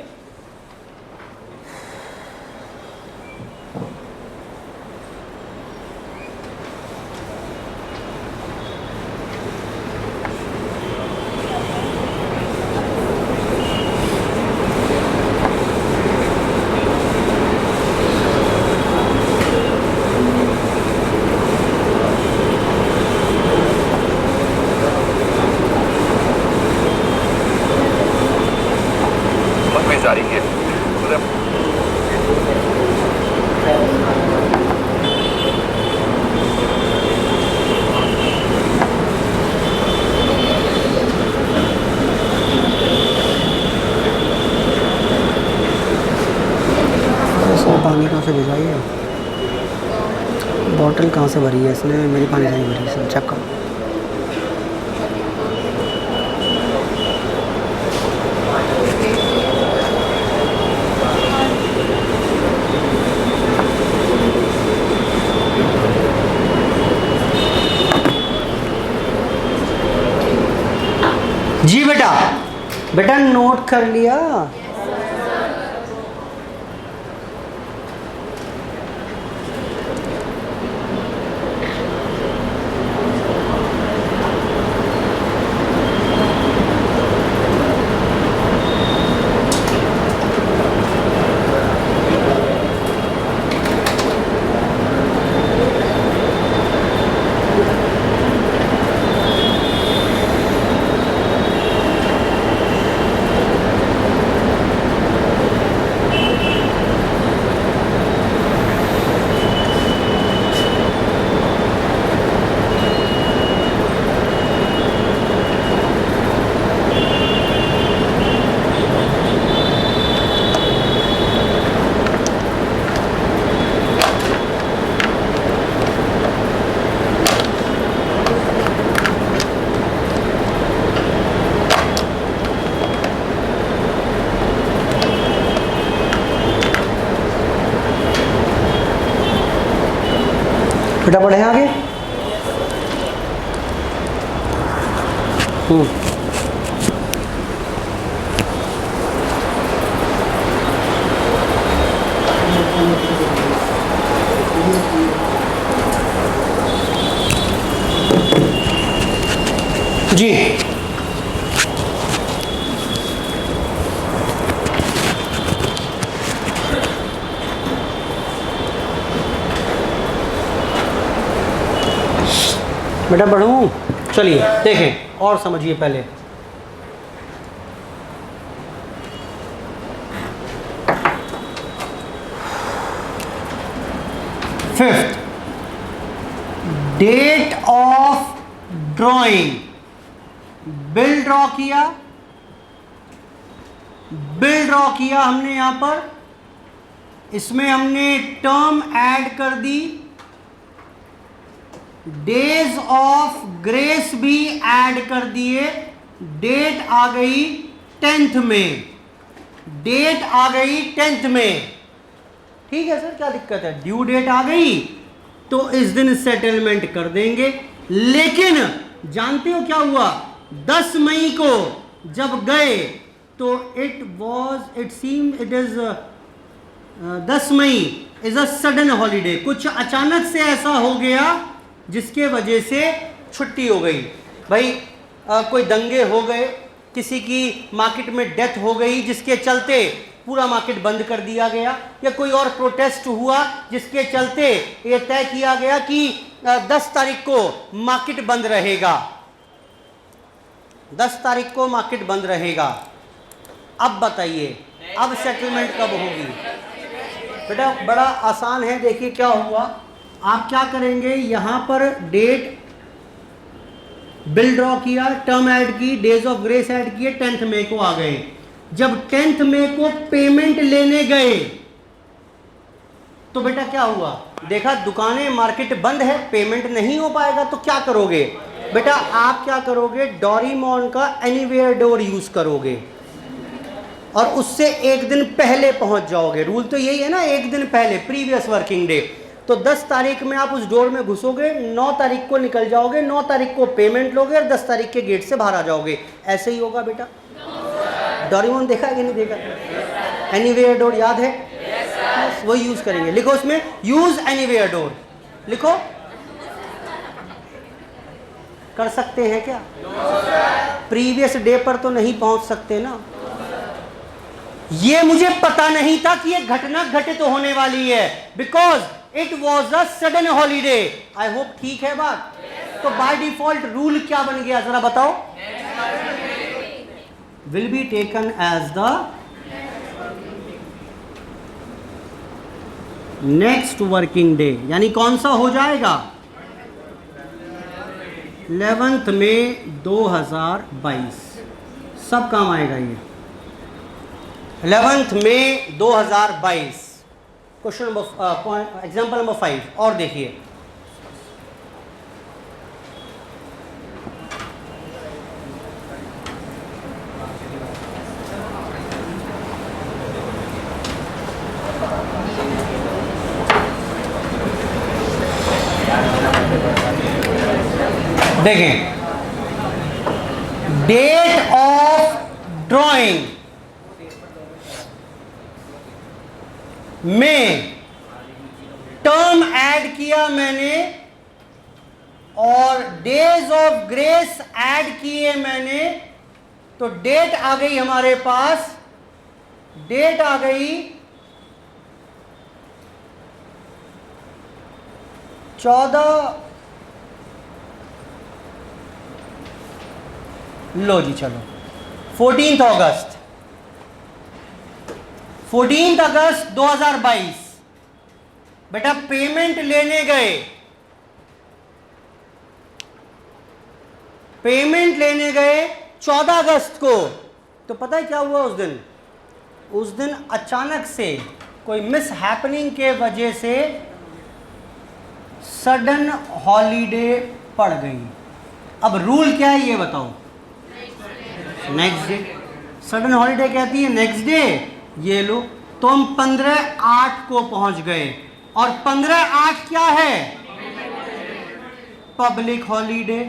पानी कहाँ से भिजाई है? बॉटल कहाँ से भरी है इसने? मेरी पानी से नहीं भरी। सब चेक करो। जी बेटा, बेटा नोट कर लिया? बेटा पढ़े आगे। जी बेटा पढ़ूं, चलिए देखें और समझिए पहले। Fifth, date of drawing. Bill draw किया, बिल ड्रॉ किया हमने यहां पर, इसमें हमने टर्म ऐड कर दी, डेज ऑफ ग्रेस भी ऐड कर दिए, डेट आ गई 10th में, डेट आ गई 10th में। ठीक है सर, क्या दिक्कत है? ड्यू डेट आ गई तो इस दिन सेटलमेंट कर देंगे। लेकिन जानते हो क्या हुआ? 10 मई को जब गए तो it seem it is 10 May is a sudden holiday. कुछ अचानक से ऐसा हो गया जिसके वजह से छुट्टी हो गई। भाई कोई दंगे हो गए, किसी की मार्केट में डेथ हो गई जिसके चलते पूरा मार्केट बंद कर दिया गया, या कोई और प्रोटेस्ट हुआ जिसके चलते ये तय किया गया कि 10 तारीख को मार्केट बंद रहेगा, 10 तारीख को मार्केट बंद रहेगा। अब बताइए अब सेटलमेंट कब होगी? बेटा बड़ा आसान है, देखिए क्या हुआ। आप क्या करेंगे, यहां पर डेट बिल ड्रॉ किया, टर्म ऐड की, डेज ऑफ ग्रेस ऐड किए, 10th मई को आ गए। जब 10th मई को पेमेंट लेने गए तो बेटा क्या हुआ? देखा दुकानें मार्केट बंद है, पेमेंट नहीं हो पाएगा तो क्या करोगे? बेटा आप क्या करोगे? डोरेमोन का एनीवेयर डोर यूज करोगे और उससे एक दिन पहले पहुंच जाओगे। रूल तो यही है ना, एक दिन पहले, प्रीवियस वर्किंग डे। तो 10 तारीख में आप उस डोर में घुसोगे, 9 तारीख को निकल जाओगे, 9 तारीख को पेमेंट लोगे और 10 तारीख के गेट से बाहर आ जाओगे। ऐसे ही होगा बेटा। डोरेमोन देखा है कि नहीं देखा? एनीवेयर डोर याद है? yes, वही यूज करेंगे। लिखो उसमें यूज एनीवेयर डोर, लिखो। कर सकते हैं क्या? प्रीवियस डे पर तो नहीं पहुंच सकते ना। ये मुझे पता नहीं था कि ये घटना घटित होने वाली है, because it was a sudden holiday. I hope ठीक है बात। तो बाय डिफॉल्ट रूल क्या बन गया जरा बताओ? Will be taken as the next working day, यानी कौन सा हो जाएगा? 11 मई 2022। सब काम आएगा ये। 11 मई 2022। क्वेश्चन नंबर एग्जाम्पल नंबर 5 और देखिए। देखें, डेट ऑफ ड्राइंग में टर्म ऐड किया मैंने और डेज ऑफ ग्रेस ऐड किए मैंने, तो डेट आ गई हमारे पास, डेट आ गई 14। लो जी चलो 14 अगस्त, 14 अगस्त 2022। बेटा पेमेंट लेने गए, पेमेंट लेने गए 14 अगस्त को, तो पता है क्या हुआ उस दिन? उस दिन अचानक से कोई मिस हैपनिंग के वजह से सडन हॉलीडे पड़ गई। अब रूल क्या है ये बताओ? Next day. सडन हॉलीडे कहती है नेक्स्ट डे। ये लो, तो हम 15/8 को पहुंच गए, और 15/8 क्या है? पब्लिक हॉलीडे,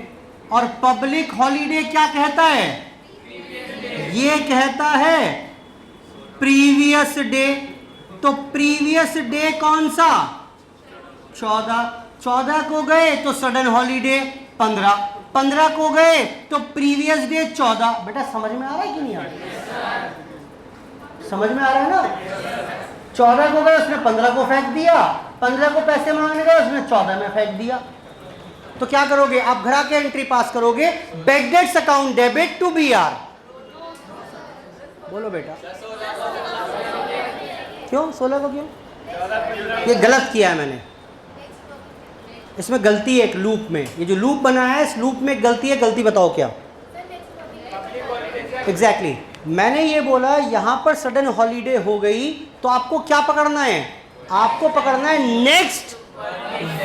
और पब्लिक हॉलीडे क्या कहता है? ये कहता है प्रीवियस डे। तो प्रीवियस डे कौन सा? 14 को गए तो सडन हॉलीडे 15 को गए तो प्रीवियस डे 14। बेटा समझ में आ रहा है कि नहीं आ रहा? समझ में आ रहा है ना? 14 को गए उसने 15 को फेंक दिया, 15 को पैसे मांगने गए उसने 14 में फेंक दिया। तो क्या करोगे आप? घर आके एंट्री पास करोगे, bank dates account debit to BR। बोलो बेटा क्यों 16 को क्यों? ये गलत किया है मैंने, इसमें गलती है एक लूप में। ये जो लूप बना है इस लूप में एक गलती है। गलती बताओ क्या? एग्जैक्टली मैंने ये बोला यहां पर सडन हॉलीडे हो गई तो आपको क्या पकड़ना है? आपको पकड़ना है नेक्स्ट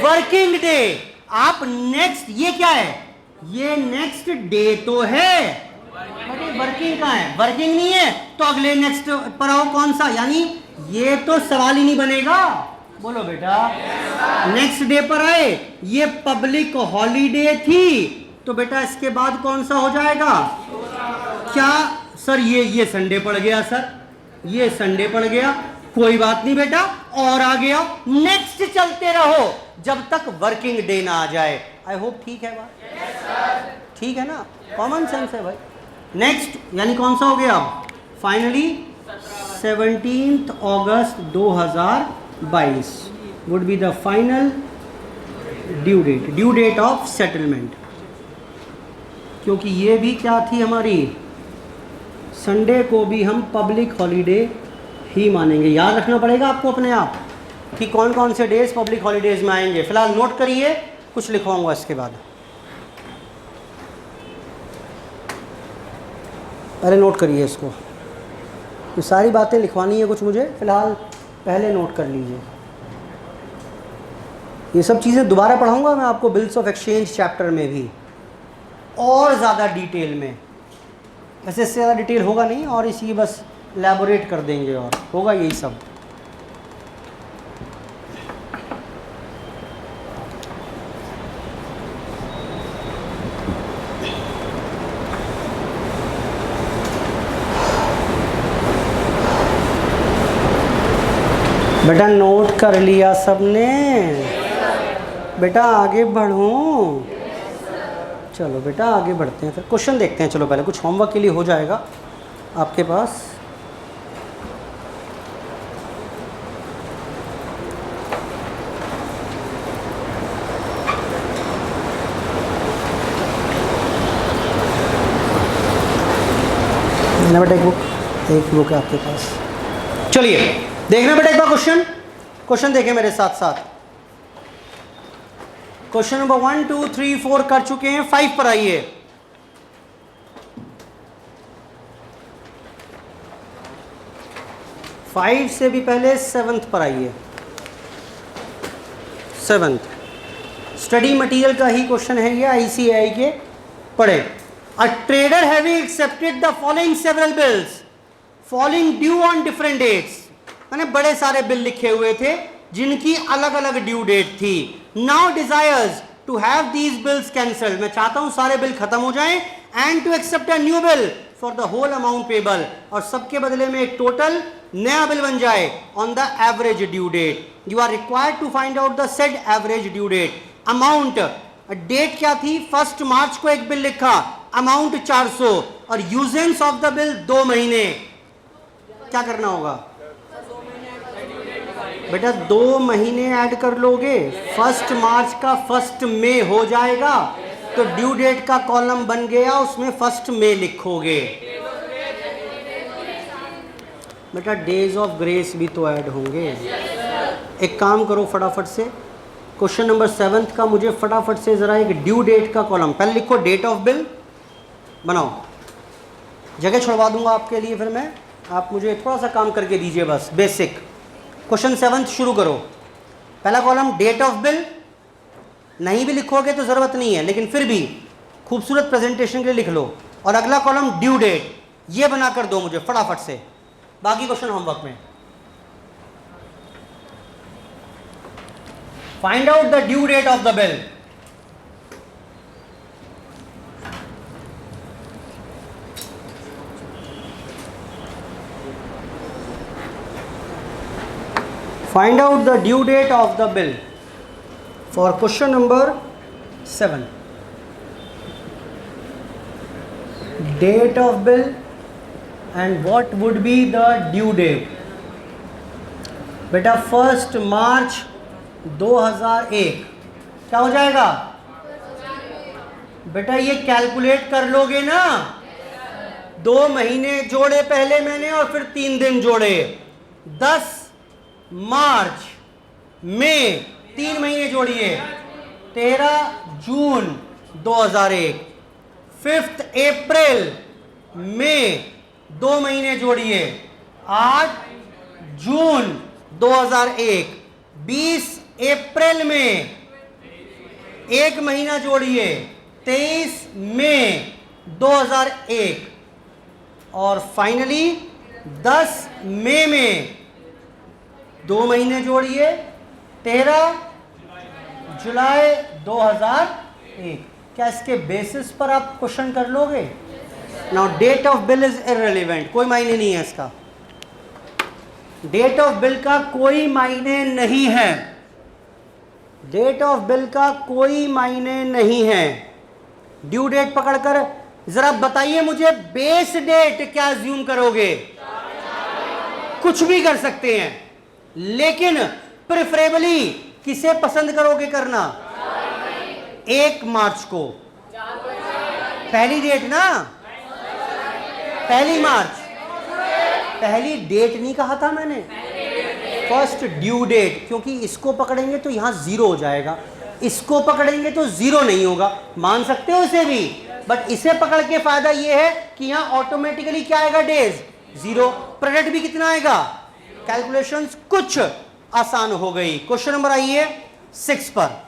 वर्किंग डे। आप नेक्स्ट, ये क्या है? ये नेक्स्ट डे तो है, वर्किंग कहाँ है? वर्किंग नहीं है तो अगले नेक्स्ट पर आओ। कौन सा? यानी ये तो सवाल ही नहीं बनेगा। बोलो बेटा नेक्स्ट डे पर आए, ये पब्लिक हॉलीडे थी तो बेटा इसके बाद कौन सा हो जाएगा? क्या सर ये संडे पड़ गया, सर ये संडे पड़ गया, कोई बात नहीं बेटा और आ गया, नेक्स्ट चलते रहो जब तक वर्किंग डे ना आ जाए। आई होप ठीक है बात? ठीक है ना? कॉमन सेंस है भाई। नेक्स्ट यानी कौन सा हो गया? Finally 17 August 2022 would be the final due date of settlement. क्योंकि ये भी क्या थी हमारी? संडे को भी हम पब्लिक हॉलीडे ही मानेंगे। याद रखना पड़ेगा आपको अपने आप कि कौन कौन से डेज पब्लिक हॉलीडेज में आएंगे। फिलहाल नोट करिए, कुछ लिखवाऊंगा इसके बाद। पहले नोट करिए इसको, ये सारी बातें लिखवानी है कुछ मुझे, फिलहाल पहले नोट कर लीजिए। ये सब चीज़ें दोबारा पढ़ाऊंगा मैं आपको बिल्स ऑफ एक्सचेंज चैप्टर में भी और ज़्यादा डिटेल में। वैसे इससे ज़्यादा डिटेल होगा नहीं और इसी बस एलैबोरेट कर देंगे और होगा यही सब। बेटा नोट कर लिया सबने? बेटा आगे बढ़ूं? चलो बेटा आगे बढ़ते हैं, फिर क्वेश्चन देखते हैं। चलो पहले कुछ होमवर्क के लिए हो जाएगा आपके पास। ना बेटा एक बुक है आपके पास। चलिए देखना बेटा एक बार क्वेश्चन देखें मेरे साथ साथ। क्वेश्चन नंबर 1 2 3 4 कर चुके हैं, 5 पर आइए। फाइव से भी पहले 7th पर आइए। 7th स्टडी मटेरियल का ही क्वेश्चन है ये, ICAI के पढ़े। A trader having accepted the following several bills falling due on different dates. मैंने बड़े सारे बिल लिखे हुए थे जिनकी अलग अलग ड्यू डेट थी। Now desires to have these bills cancelled. मैं चाहता हूं सारे बिल खत्म हो जाएं and to accept a new bill for the whole amount payable, और सबके बदले में एक टोटल नया बिल बन जाए on the average due date. You are required to find out the said average due date. Amount date क्या थी? 1 मार्च को एक बिल लिखा, अमाउंट 400 और यूजेंस ऑफ द बिल 2 महीने। क्या करना होगा बेटा? 2 महीने ऐड कर लोगे, 1 मार्च का 1 मई हो जाएगा तो ड्यू डेट का कॉलम बन गया, उसमें 1 मई लिखोगे। बेटा डेज ऑफ ग्रेस भी तो ऐड होंगे। एक काम करो फटाफट से, क्वेश्चन नंबर 7 का मुझे फटाफट से ज़रा एक ड्यू डेट का कॉलम, पहले लिखो डेट ऑफ बिल बनाओ, जगह छुड़वा दूंगा आपके लिए फिर मैं। आप मुझे थोड़ा सा काम करके दीजिए बस बेसिक। क्वेश्चन 7 शुरू करो। पहला कॉलम डेट ऑफ बिल, नहीं भी लिखोगे तो ज़रूरत नहीं है लेकिन फिर भी खूबसूरत प्रेजेंटेशन के लिए लिख लो। और अगला कॉलम ड्यू डेट, ये बना कर दो मुझे फटाफट से, बाकी क्वेश्चन होमवर्क में। Find out the due date of the bill. Find out the due date of the bill for question number 7. Date of bill and what would be the due date. बेटा 1 मार्च 2001 क्या हो जाएगा बेटा? ये कैलकुलेट कर लोगे ना, 2 महीने जोड़े पहले मैंने और फिर 3 दिन जोड़े, 10 मार्च में 3 महीने जोड़िए, 13 जून 2001, 5 अप्रैल में 2 महीने जोड़िए, 8 जून 2001, 20 अप्रैल में 1 महीना जोड़िए, 23 मई 2001 और फाइनली 10 मई में 2 महीने जोड़िए, 13 जुलाई 2001। क्या इसके बेसिस पर आप क्वेश्चन कर लोगे? Now date of bill is irrelevant, कोई मायने नहीं है इसका। डेट ऑफ बिल का कोई मायने नहीं है, डेट ऑफ बिल का कोई मायने नहीं है। ड्यू डेट पकड़कर जरा बताइए मुझे, बेस डेट क्या अज्यूम करोगे? कुछ भी कर सकते हैं, लेकिन प्रेफरेबली किसे पसंद करोगे करना? 1 मार्च को पहली डेट ना, पहली मार्च, पहली डेट नहीं कहा था मैंने, फर्स्ट ड्यू डेट, क्योंकि इसको पकड़ेंगे तो यहां 0 हो जाएगा, इसको पकड़ेंगे तो 0 नहीं होगा, मान सकते हो इसे भी, बट इसे पकड़ के फायदा ये है कि यहां ऑटोमेटिकली क्या आएगा? डेज 0, प्रोडक्ट भी कितना आएगा? कैलकुलेशंस कुछ आसान हो गई। क्वेश्चन नंबर आइए 6 पर।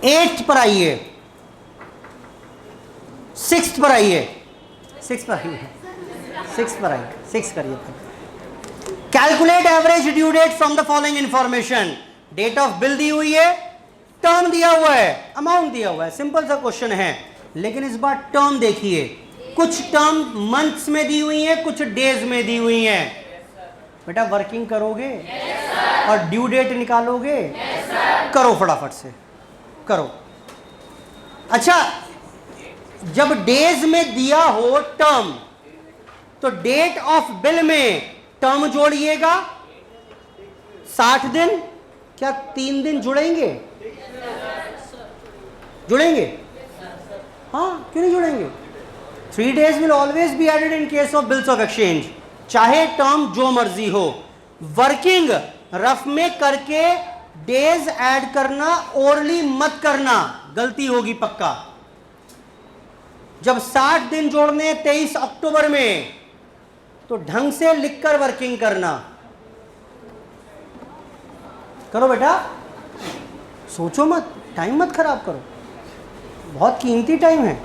एट्थ पर आइए, 6 पर आइए, 6 पर आइए, 6 पर आइए, 6 करिए। Calculate average due date from the following information. Date of bill दी हुई है, टर्म दिया हुआ है, अमाउंट दिया हुआ है, सिंपल सा क्वेश्चन है, लेकिन इस बार टर्म देखिए, कुछ टर्म मंथ्स में दी हुई है, कुछ डेज में दी हुई है। बेटा वर्किंग करोगे और ड्यू डेट निकालोगे? करो फटाफट से करो। अच्छा, जब डेज में दिया हो टर्म, तो डेट ऑफ बिल में टर्म जोड़िएगा, 60 दिन, क्या 3 दिन जुड़ेंगे? जुड़ेंगे? हाँ, क्यों नहीं जुड़ेंगे? 3 days will always be added in case of bills of exchange, चाहे टर्म जो मर्जी हो। वर्किंग रफ में करके डेज ऐड करना, ओरली मत करना, गलती होगी पक्का। जब 60 दिन जोड़ने 23 अक्टूबर में, तो ढंग से लिखकर वर्किंग करना। करो बेटा, सोचो मत, टाइम मत खराब करो, बहुत कीमती टाइम है।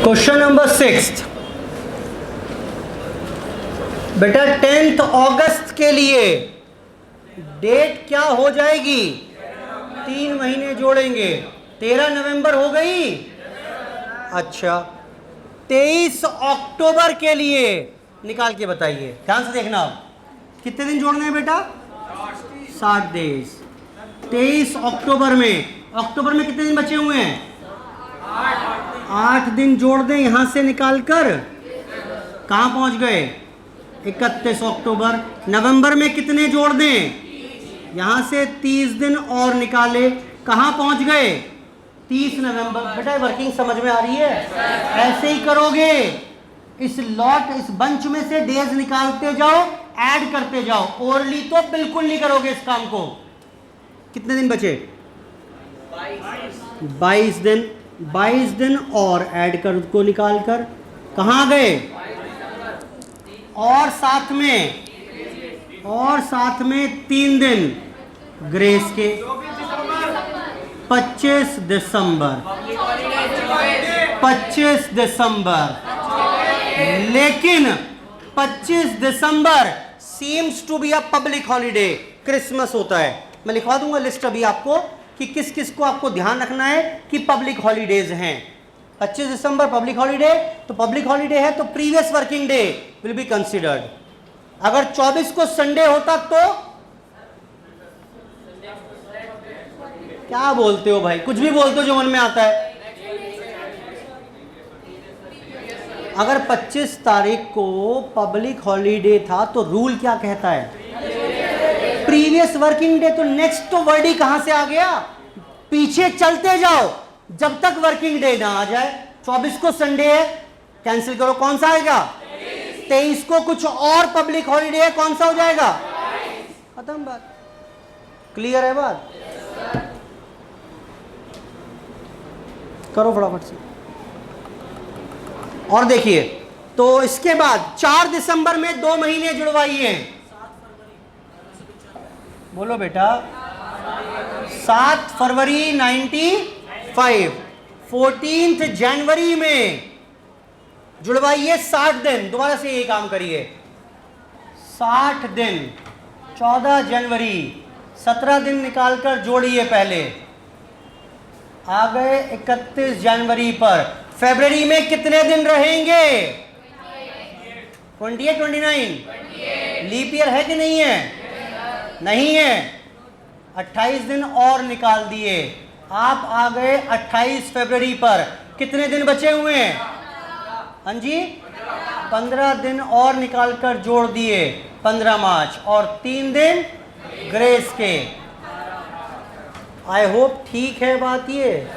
क्वेश्चन नंबर 6 बेटा, 10 अगस्त के लिए डेट क्या हो जाएगी? 3 महीने जोड़ेंगे, 13 नवंबर हो गई। अच्छा, 23 अक्टूबर के लिए निकाल के बताइए, ध्यान से देखना। आप कितने दिन जोड़ने हैं बेटा? 60 डेज। 23 अक्टूबर में अक्टूबर में कितने दिन बचे हुए हैं? 8 दिन जोड़ दें यहां से निकाल कर, कहां पहुंच गए? 31 अक्टूबर। नवंबर में कितने जोड़ दें? यहां से 30 दिन और निकाले, कहां पहुंच गए? 30 नवंबर। बेटा वर्किंग समझ में आ रही है? ऐसे ही करोगे, इस बंच में से डेज निकालते जाओ, ऐड करते जाओ। ओरली तो बिल्कुल नहीं करोगे इस काम को। कितने दिन बचे? 22 दिन। 22 दिन और ऐड कर को निकाल कर कहां गए? और साथ में 3 दिन ग्रेस के। 25 दिसंबर। 25 दिसंबर। लेकिन 25 दिसंबर seems to be a public holiday, Christmas होता है। मैं लिखवा दूंगा लिस्ट अभी आपको कि किस किस को आपको ध्यान रखना है कि पब्लिक हॉलीडेज हैं। 25 दिसंबर पब्लिक हॉलीडे, तो पब्लिक हॉलीडे है तो previous working day will be considered. अगर 24 को संडे होता तो क्या बोलते हो भाई? कुछ भी बोलते हो जो मन में आता है। अगर 25 तारीख को पब्लिक हॉलीडे था तो रूल क्या कहता है? Previous working day. तो नेक्स्ट तो वर्ड ही कहां से आ गया? पीछे चलते जाओ जब तक वर्किंग डे ना आ जाए। 24 को संडे है, कैंसिल करो, कौन सा आएगा? 23 को कुछ और पब्लिक हॉलीडे है, कौन सा हो जाएगा? खत्म बात। क्लियर है बात? करो फटाफट से। और देखिए, तो इसके बाद 4 दिसंबर में 2 महीने जुड़वाइए। बोलो बेटा। 7 फरवरी 95। 14 जनवरी में जुड़वाइए 60 दिन। दोबारा से ये काम करिए, 60 दिन। 14 जनवरी 17 दिन निकालकर जोड़िए पहले, आ गए 31 जनवरी पर। फरवरी में कितने दिन रहेंगे? 28, 29। लीप ईयर है कि नहीं है? नहीं है। 28 दिन और निकाल दिए, आप आ गए 28 फरवरी पर। कितने दिन बचे हुए हैं? हाँ जी, 15 दिन और निकालकर जोड़ दिए, 15 मार्च। और 3 दिन ग्रेस के। आई होप ठीक है बात। ये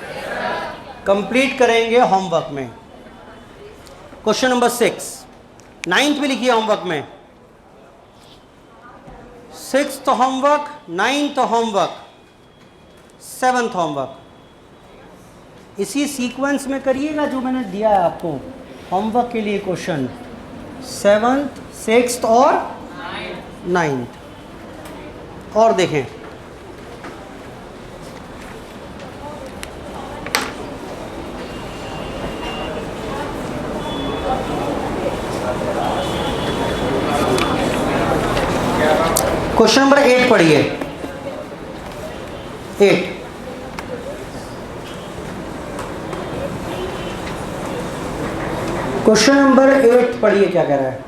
कंप्लीट करेंगे होमवर्क में। क्वेश्चन नंबर 6, 9th में लिखिए होमवर्क में। 6th homework, 9th homework, 7th homework. इसी सीक्वेंस में करिएगा जो मैंने दिया है आपको होमवर्क के लिए क्वेश्चन। 7th, 6th और 9th। और देखें, क्वेश्चन नंबर 8 पढ़िए। 8, क्वेश्चन नंबर 8 पढ़िए, क्या कह रहा है?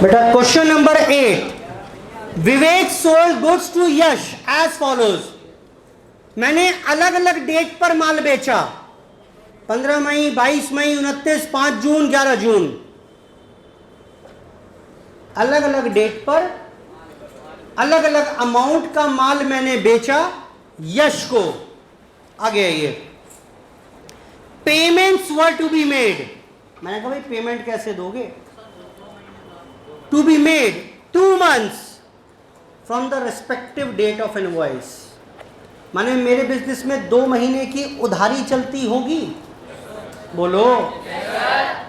बेटा question number 8, Vivek sold goods to Yash as follows. मैंने अलग अलग डेट पर माल बेचा। 15 मई, 22 मई, 29, 5 जून, 11 जून। अलग अलग डेट पर अलग अलग अमाउंट का माल मैंने बेचा यश को। आगे आइए, payments were to be made. मैंने कहा भाई पेमेंट कैसे दोगे? To be made 2 months from the respective date of invoice. माने मेरे बिजनेस में 2 महीने की उधारी चलती होगी। बोलो।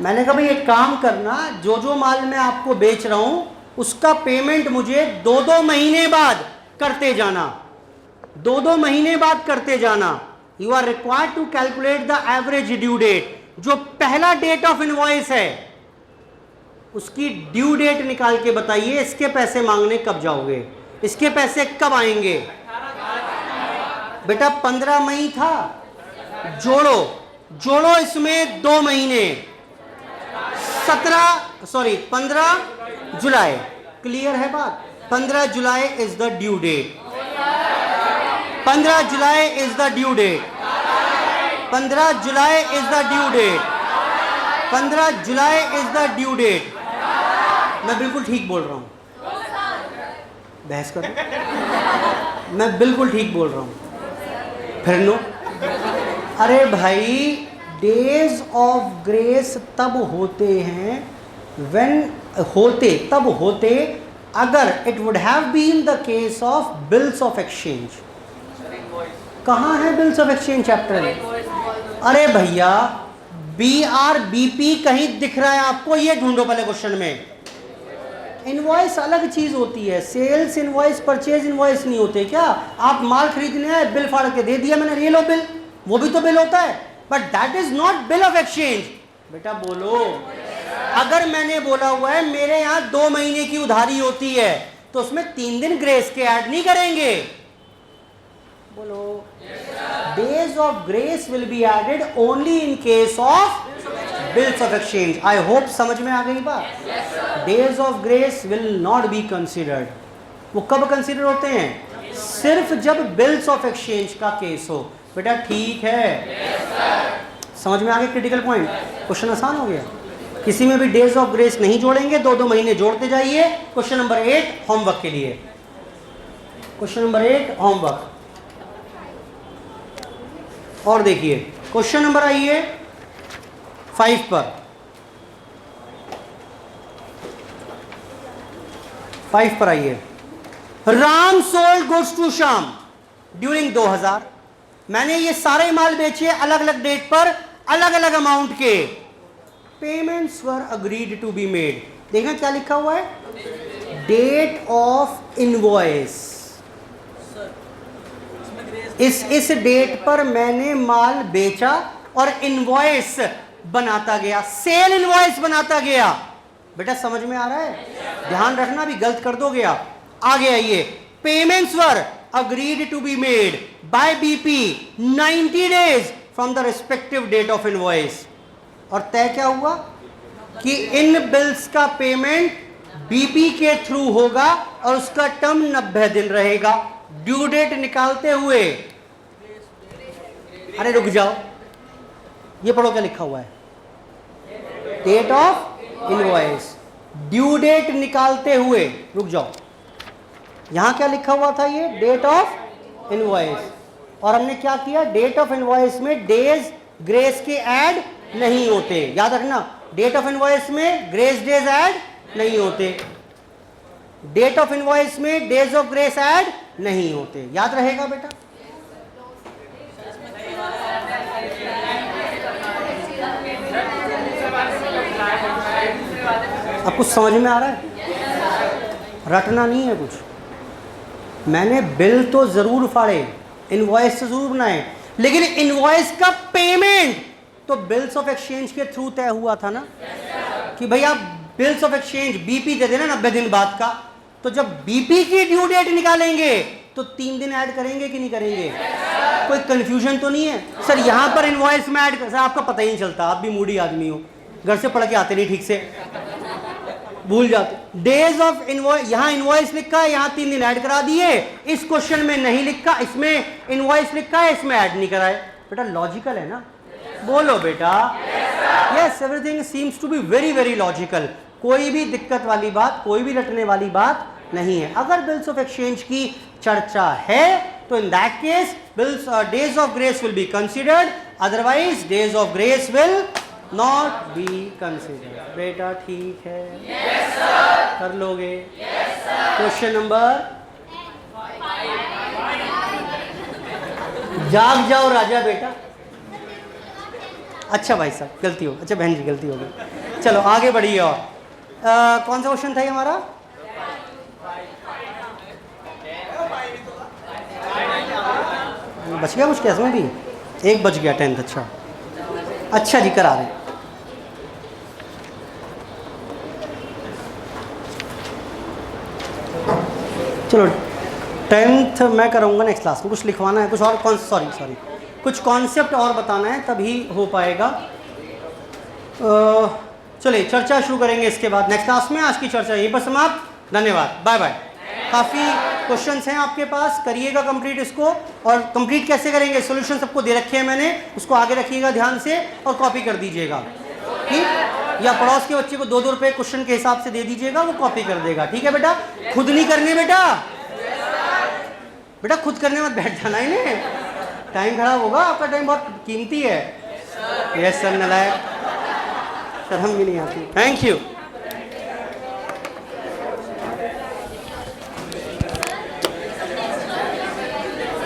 मैंने कहा भाई एक काम करना, जो जो माल मैं आपको बेच रहा हूं उसका पेमेंट मुझे 2-2 महीने बाद करते जाना। 2-2 महीने बाद करते जाना। You are required to calculate the average due date. जो पहला डेट ऑफ इनवॉइस है उसकी ड्यू डेट निकाल के बताइए। इसके पैसे मांगने कब जाओगे? इसके पैसे कब आएंगे? बेटा 15 मई था, जोड़ो जोड़ो इसमें 2 महीने, 17 सॉरी 15 जुलाई, क्लियर है बात? 15 July is the due date, 15 July is the due date, 15 July is the due date, 15 July is the due date. मैं बिल्कुल ठीक बोल रहा हूं, बहस करो, मैं बिल्कुल ठीक बोल रहा हूं, फिर नो। अरे भाई, डेज ऑफ ग्रेस तब होते हैं तब होते अगर it would have been the case of bills of exchange. कहाँ है बिल्स ऑफ एक्सचेंज चैप्टर में? अरे भैया, BRBP कहीं दिख रहा है आपको? ये ढूंढो पहले क्वेश्चन में। इनवॉइस अलग चीज होती है, सेल्स इनवॉइस परचेज इनवॉइस नहीं होते क्या? आप माल खरीदने आए, बिल फाड़ के दे दिया मैंने, ये लो बिल, वो भी तो बिल होता है, but that is not bill of exchange. बेटा बोलो, अगर मैंने बोला हुआ है मेरे यहां 2 महीने की उधारी होती है, तो उसमें 3 दिन ग्रेस के ऐड नहीं करेंगे? बोलो, days of grace will be added only in case of bills of exchange. I hope समझ में आ गई बात। Days of grace will not be considered. वो कब कंसिडर होते हैं? सिर्फ जब बिल्स ऑफ एक्सचेंज का केस हो। बेटा ठीक है, समझ में आ गया क्रिटिकल पॉइंट? क्वेश्चन आसान हो गया। किसी में भी डेज ऑफ ग्रेस नहीं जोड़ेंगे, 2-2 महीने जोड़ते जाइए। क्वेश्चन नंबर 8 होमवर्क के लिए, क्वेश्चन नंबर 8 होमवर्क। और देखिए क्वेश्चन नंबर आइए 5 पर, 5 पर आइए। Ram sold goods to Shyam during 2000। मैंने ये सारे माल बेचे अलग अलग डेट पर, अलग अलग अमाउंट के। Payments were agreed to be made. देखना क्या लिखा हुआ है, डेट ऑफ इनवॉइस। इस डेट पर मैंने माल बेचा और इनवॉइस बनाता गया, सेल इनवॉइस बनाता गया। बेटा समझ में आ रहा है? ध्यान रखना, भी गलत कर दोगे आप। आगे आइए, payments were agreed to be made by BP 90 days from the respective date of invoice। और तय क्या हुआ कि इन बिल्स का पेमेंट बीपी के थ्रू होगा और उसका टर्म 90 दिन रहेगा। ड्यू डेट निकालते हुए, अरे रुक जाओ, ये पढ़ो क्या लिखा हुआ है, date of invoice. Due date निकालते हुए, रुक जाओ, यहां क्या लिखा हुआ था? ये डेट ऑफ इनवॉइस। और हमने क्या किया, डेट ऑफ इनवॉइस में डेज ग्रेस के ऐड नहीं होते। याद रखना, डेट ऑफ इनवॉइस में ग्रेस डेज ऐड नहीं होते, डेट ऑफ इनवॉइस में डेज ऑफ ग्रेस ऐड नहीं होते। याद रहेगा बेटा? अब कुछ समझ में आ रहा है? रटना नहीं है कुछ। मैंने बिल तो जरूर फाड़े, इनवॉइस तो जरूर बनाए, लेकिन इनवॉइस का पेमेंट तो बिल्स ऑफ एक्सचेंज के थ्रू तय हुआ था ना, कि भाई आप बिल्स ऑफ एक्सचेंज बीपी दे देना 90 दिन बाद का। तो जब बीपी की ड्यू डेट निकालेंगे तो 3 दिन ऐड करेंगे कि नहीं करेंगे? कोई कंफ्यूजन तो नहीं है? सर यहां पर इनवॉइस में ऐड, आपका पता ही नहीं चलता, आप भी मूडी आदमी हो, घर से पढ़ के आते नहीं ठीक से, भूल जाते। डेज ऑफ इनवॉइस, यहां इनवॉइस लिखा है, यहां 3 दिन ऐड करा दिए। इस क्वेश्चन में नहीं लिखा, इसमें इनवॉइस लिखा है, इसमें ऐड नहीं कराए। बेटा लॉजिकल है ना? बोलो बेटा। Yes, everything seems to be very very logical. कोई भी दिक्कत वाली बात, कोई भी रटने वाली बात नहीं है। अगर बिल्स ऑफ एक्सचेंज की चर्चा है तो in that case bills days of grace will be considered, otherwise days of grace will not be considered. बेटा ठीक है? yes, sir। कर लोगे? yes, क्वेश्चन नंबर, जाग जाओ राजा बेटा। अच्छा भाई साहब गलती हो, अच्छा बहन जी गलती हो गई। चलो आगे बढ़िए। और कौन सा क्वेश्चन था ये हमारा? बच गया कुछ कैसे में भी? एक बच गया 10th। अच्छा अच्छा जी, करा रहे हैं। चलो 10th मैं कराऊंगा नेक्स्ट क्लास में। कुछ लिखवाना है, कुछ और सॉरी कुछ कॉन्सेप्ट और बताना है, तभी हो पाएगा। चलिए चर्चा शुरू करेंगे इसके बाद नेक्स्ट क्लास में। आज की चर्चा यहीं पर समाप्त। धन्यवाद, बाय बाय। काफ़ी क्वेश्चंस हैं आपके पास, करिएगा कंप्लीट इसको। और कंप्लीट कैसे करेंगे, सॉल्यूशन सबको दे रखे हैं मैंने, उसको आगे रखिएगा ध्यान से और कॉपी कर दीजिएगा, ठीक। या पड़ोस के बच्चे को 2-2 रुपये क्वेश्चन के हिसाब से दे दीजिएगा, वो कॉपी कर देगा, ठीक है बेटा। खुद नहीं करने बेटा, बेटा खुद करने मत बैठ जाना इन्हें, टाइम खराब होगा आपका, टाइम बहुत कीमती है। यस सर, नलायक, शर्म भी नहीं आती। Thank you.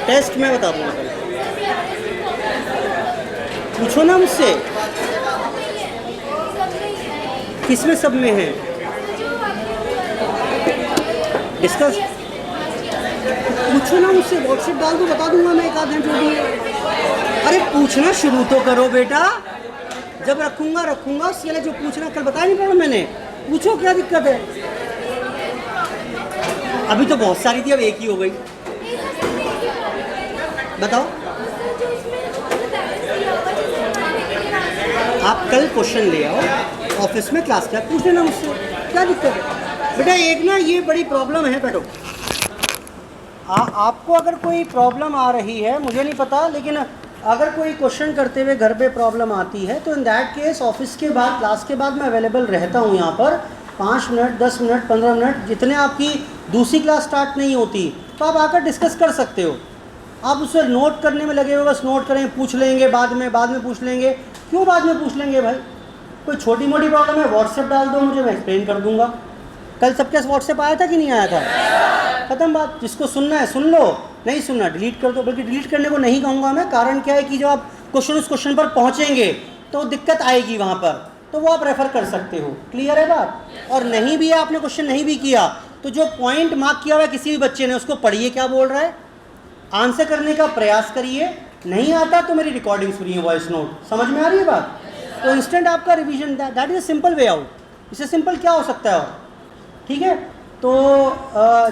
टेस्ट मैं बता दूंगा कल, पूछो ना मुझसे, किसमें सब में है डिस्कस, पूछो ना मुझसे, व्हाट्सएप डाल दो, बता दूंगा मैं एक आध घंटे में। अरे पूछना शुरू तो करो बेटा, जब रखूंगा उसके लिए जो पूछना कल बताया नहीं पड़ा मैंने, पूछो क्या दिक्कत है। अभी तो बहुत सारी थी, अब एक ही हो गई, बताओ। आप कल क्वेश्चन ले आओ ऑफिस में, क्लास का पूछ लेना मुझसे, क्या दिक्कत है बेटा। एक ना ये बड़ी प्रॉब्लम है, बैठो। आपको अगर कोई प्रॉब्लम आ रही है, मुझे नहीं पता, लेकिन अगर कोई क्वेश्चन करते हुए घर पे प्रॉब्लम आती है तो इन दैट केस ऑफिस के बाद, क्लास के बाद मैं अवेलेबल रहता हूँ यहाँ पर 5 मिनट, 10 मिनट, 15 मिनट, जितने आपकी दूसरी क्लास स्टार्ट नहीं होती, तो आप आकर डिस्कस कर सकते हो। आप उसे नोट करने में लगे हो, बस नोट करेंगे, पूछ लेंगे बाद में पूछ लेंगे। क्यों बाद में पूछ लेंगे भाई, कोई छोटी मोटी प्रॉब्लम है व्हाट्सएप डाल दो मुझे, मैं एक्सप्लेन कर दूंगा। कल सबके व्हाट्सएप आया था कि नहीं आया था, खत्म बात। जिसको सुनना है सुन लो, नहीं सुनना डिलीट कर दो। बल्कि डिलीट करने को नहीं कहूँगा मैं, कारण क्या है कि जब आप उस क्वेश्चन पर पहुँचेंगे तो दिक्कत आएगी वहाँ पर, तो वो आप रेफ़र कर सकते हो। क्लियर है बात। और नहीं भी है, आपने क्वेश्चन नहीं भी किया तो जो पॉइंट मार्क किया हुआ है किसी भी बच्चे ने, उसको पढ़िए क्या बोल रहा है, आंसर करने का प्रयास करिए। नहीं आता तो मेरी रिकॉर्डिंग सुनिए, वॉइस नोट, समझ में आ रही है बात। तो इंस्टेंट आपका revision, that is a simple way out. इससे सिंपल क्या हो सकता है और, ठीक है। तो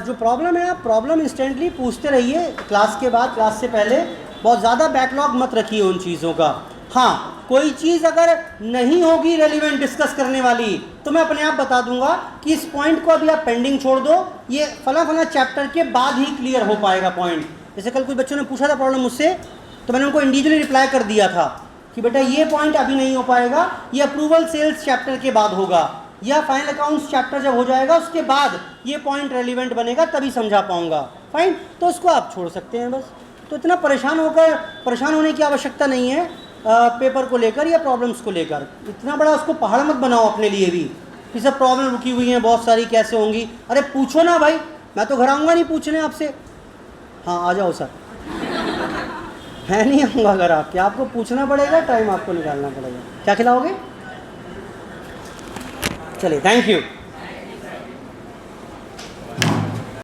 जो प्रॉब्लम है, आप प्रॉब्लम इंस्टेंटली पूछते रहिए क्लास के बाद, क्लास से पहले। बहुत ज़्यादा बैकलॉग मत रखिए उन चीज़ों का। हाँ, कोई चीज़ अगर नहीं होगी रेलिवेंट डिस्कस करने वाली, तो मैं अपने आप बता दूंगा कि इस पॉइंट को अभी आप पेंडिंग छोड़ दो, ये फला चैप्टर के बाद ही क्लियर हो पाएगा पॉइंट। जैसे कल कुछ बच्चों ने पूछा था प्रॉब्लम मुझसे, तो मैंने उनको इंडिविजुअली रिप्लाई कर दिया था कि बेटा ये पॉइंट अभी नहीं हो पाएगा, ये अप्रूवल सेल्स चैप्टर के बाद होगा, या फाइनल अकाउंट्स चैप्टर जब हो जाएगा उसके बाद ये पॉइंट रेलिवेंट बनेगा, तभी समझा पाऊंगा। फाइन, तो उसको आप छोड़ सकते हैं बस। तो इतना परेशान होने की आवश्यकता नहीं है पेपर को लेकर या प्रॉब्लम्स को लेकर। इतना बड़ा उसको पहाड़ मत बनाओ अपने लिए भी कि सब प्रॉब्लम रुकी हुई हैं बहुत सारी, कैसे होंगी। अरे पूछो ना भाई, मैं तो घर आऊँगा नहीं पूछने आपसे। हाँ आ जाओ सर, मैं नहीं आऊँगा अगर आपको पूछना पड़ेगा, टाइम आपको निकालना पड़ेगा। क्या खिलाओगे? चलिए, थैंक यू।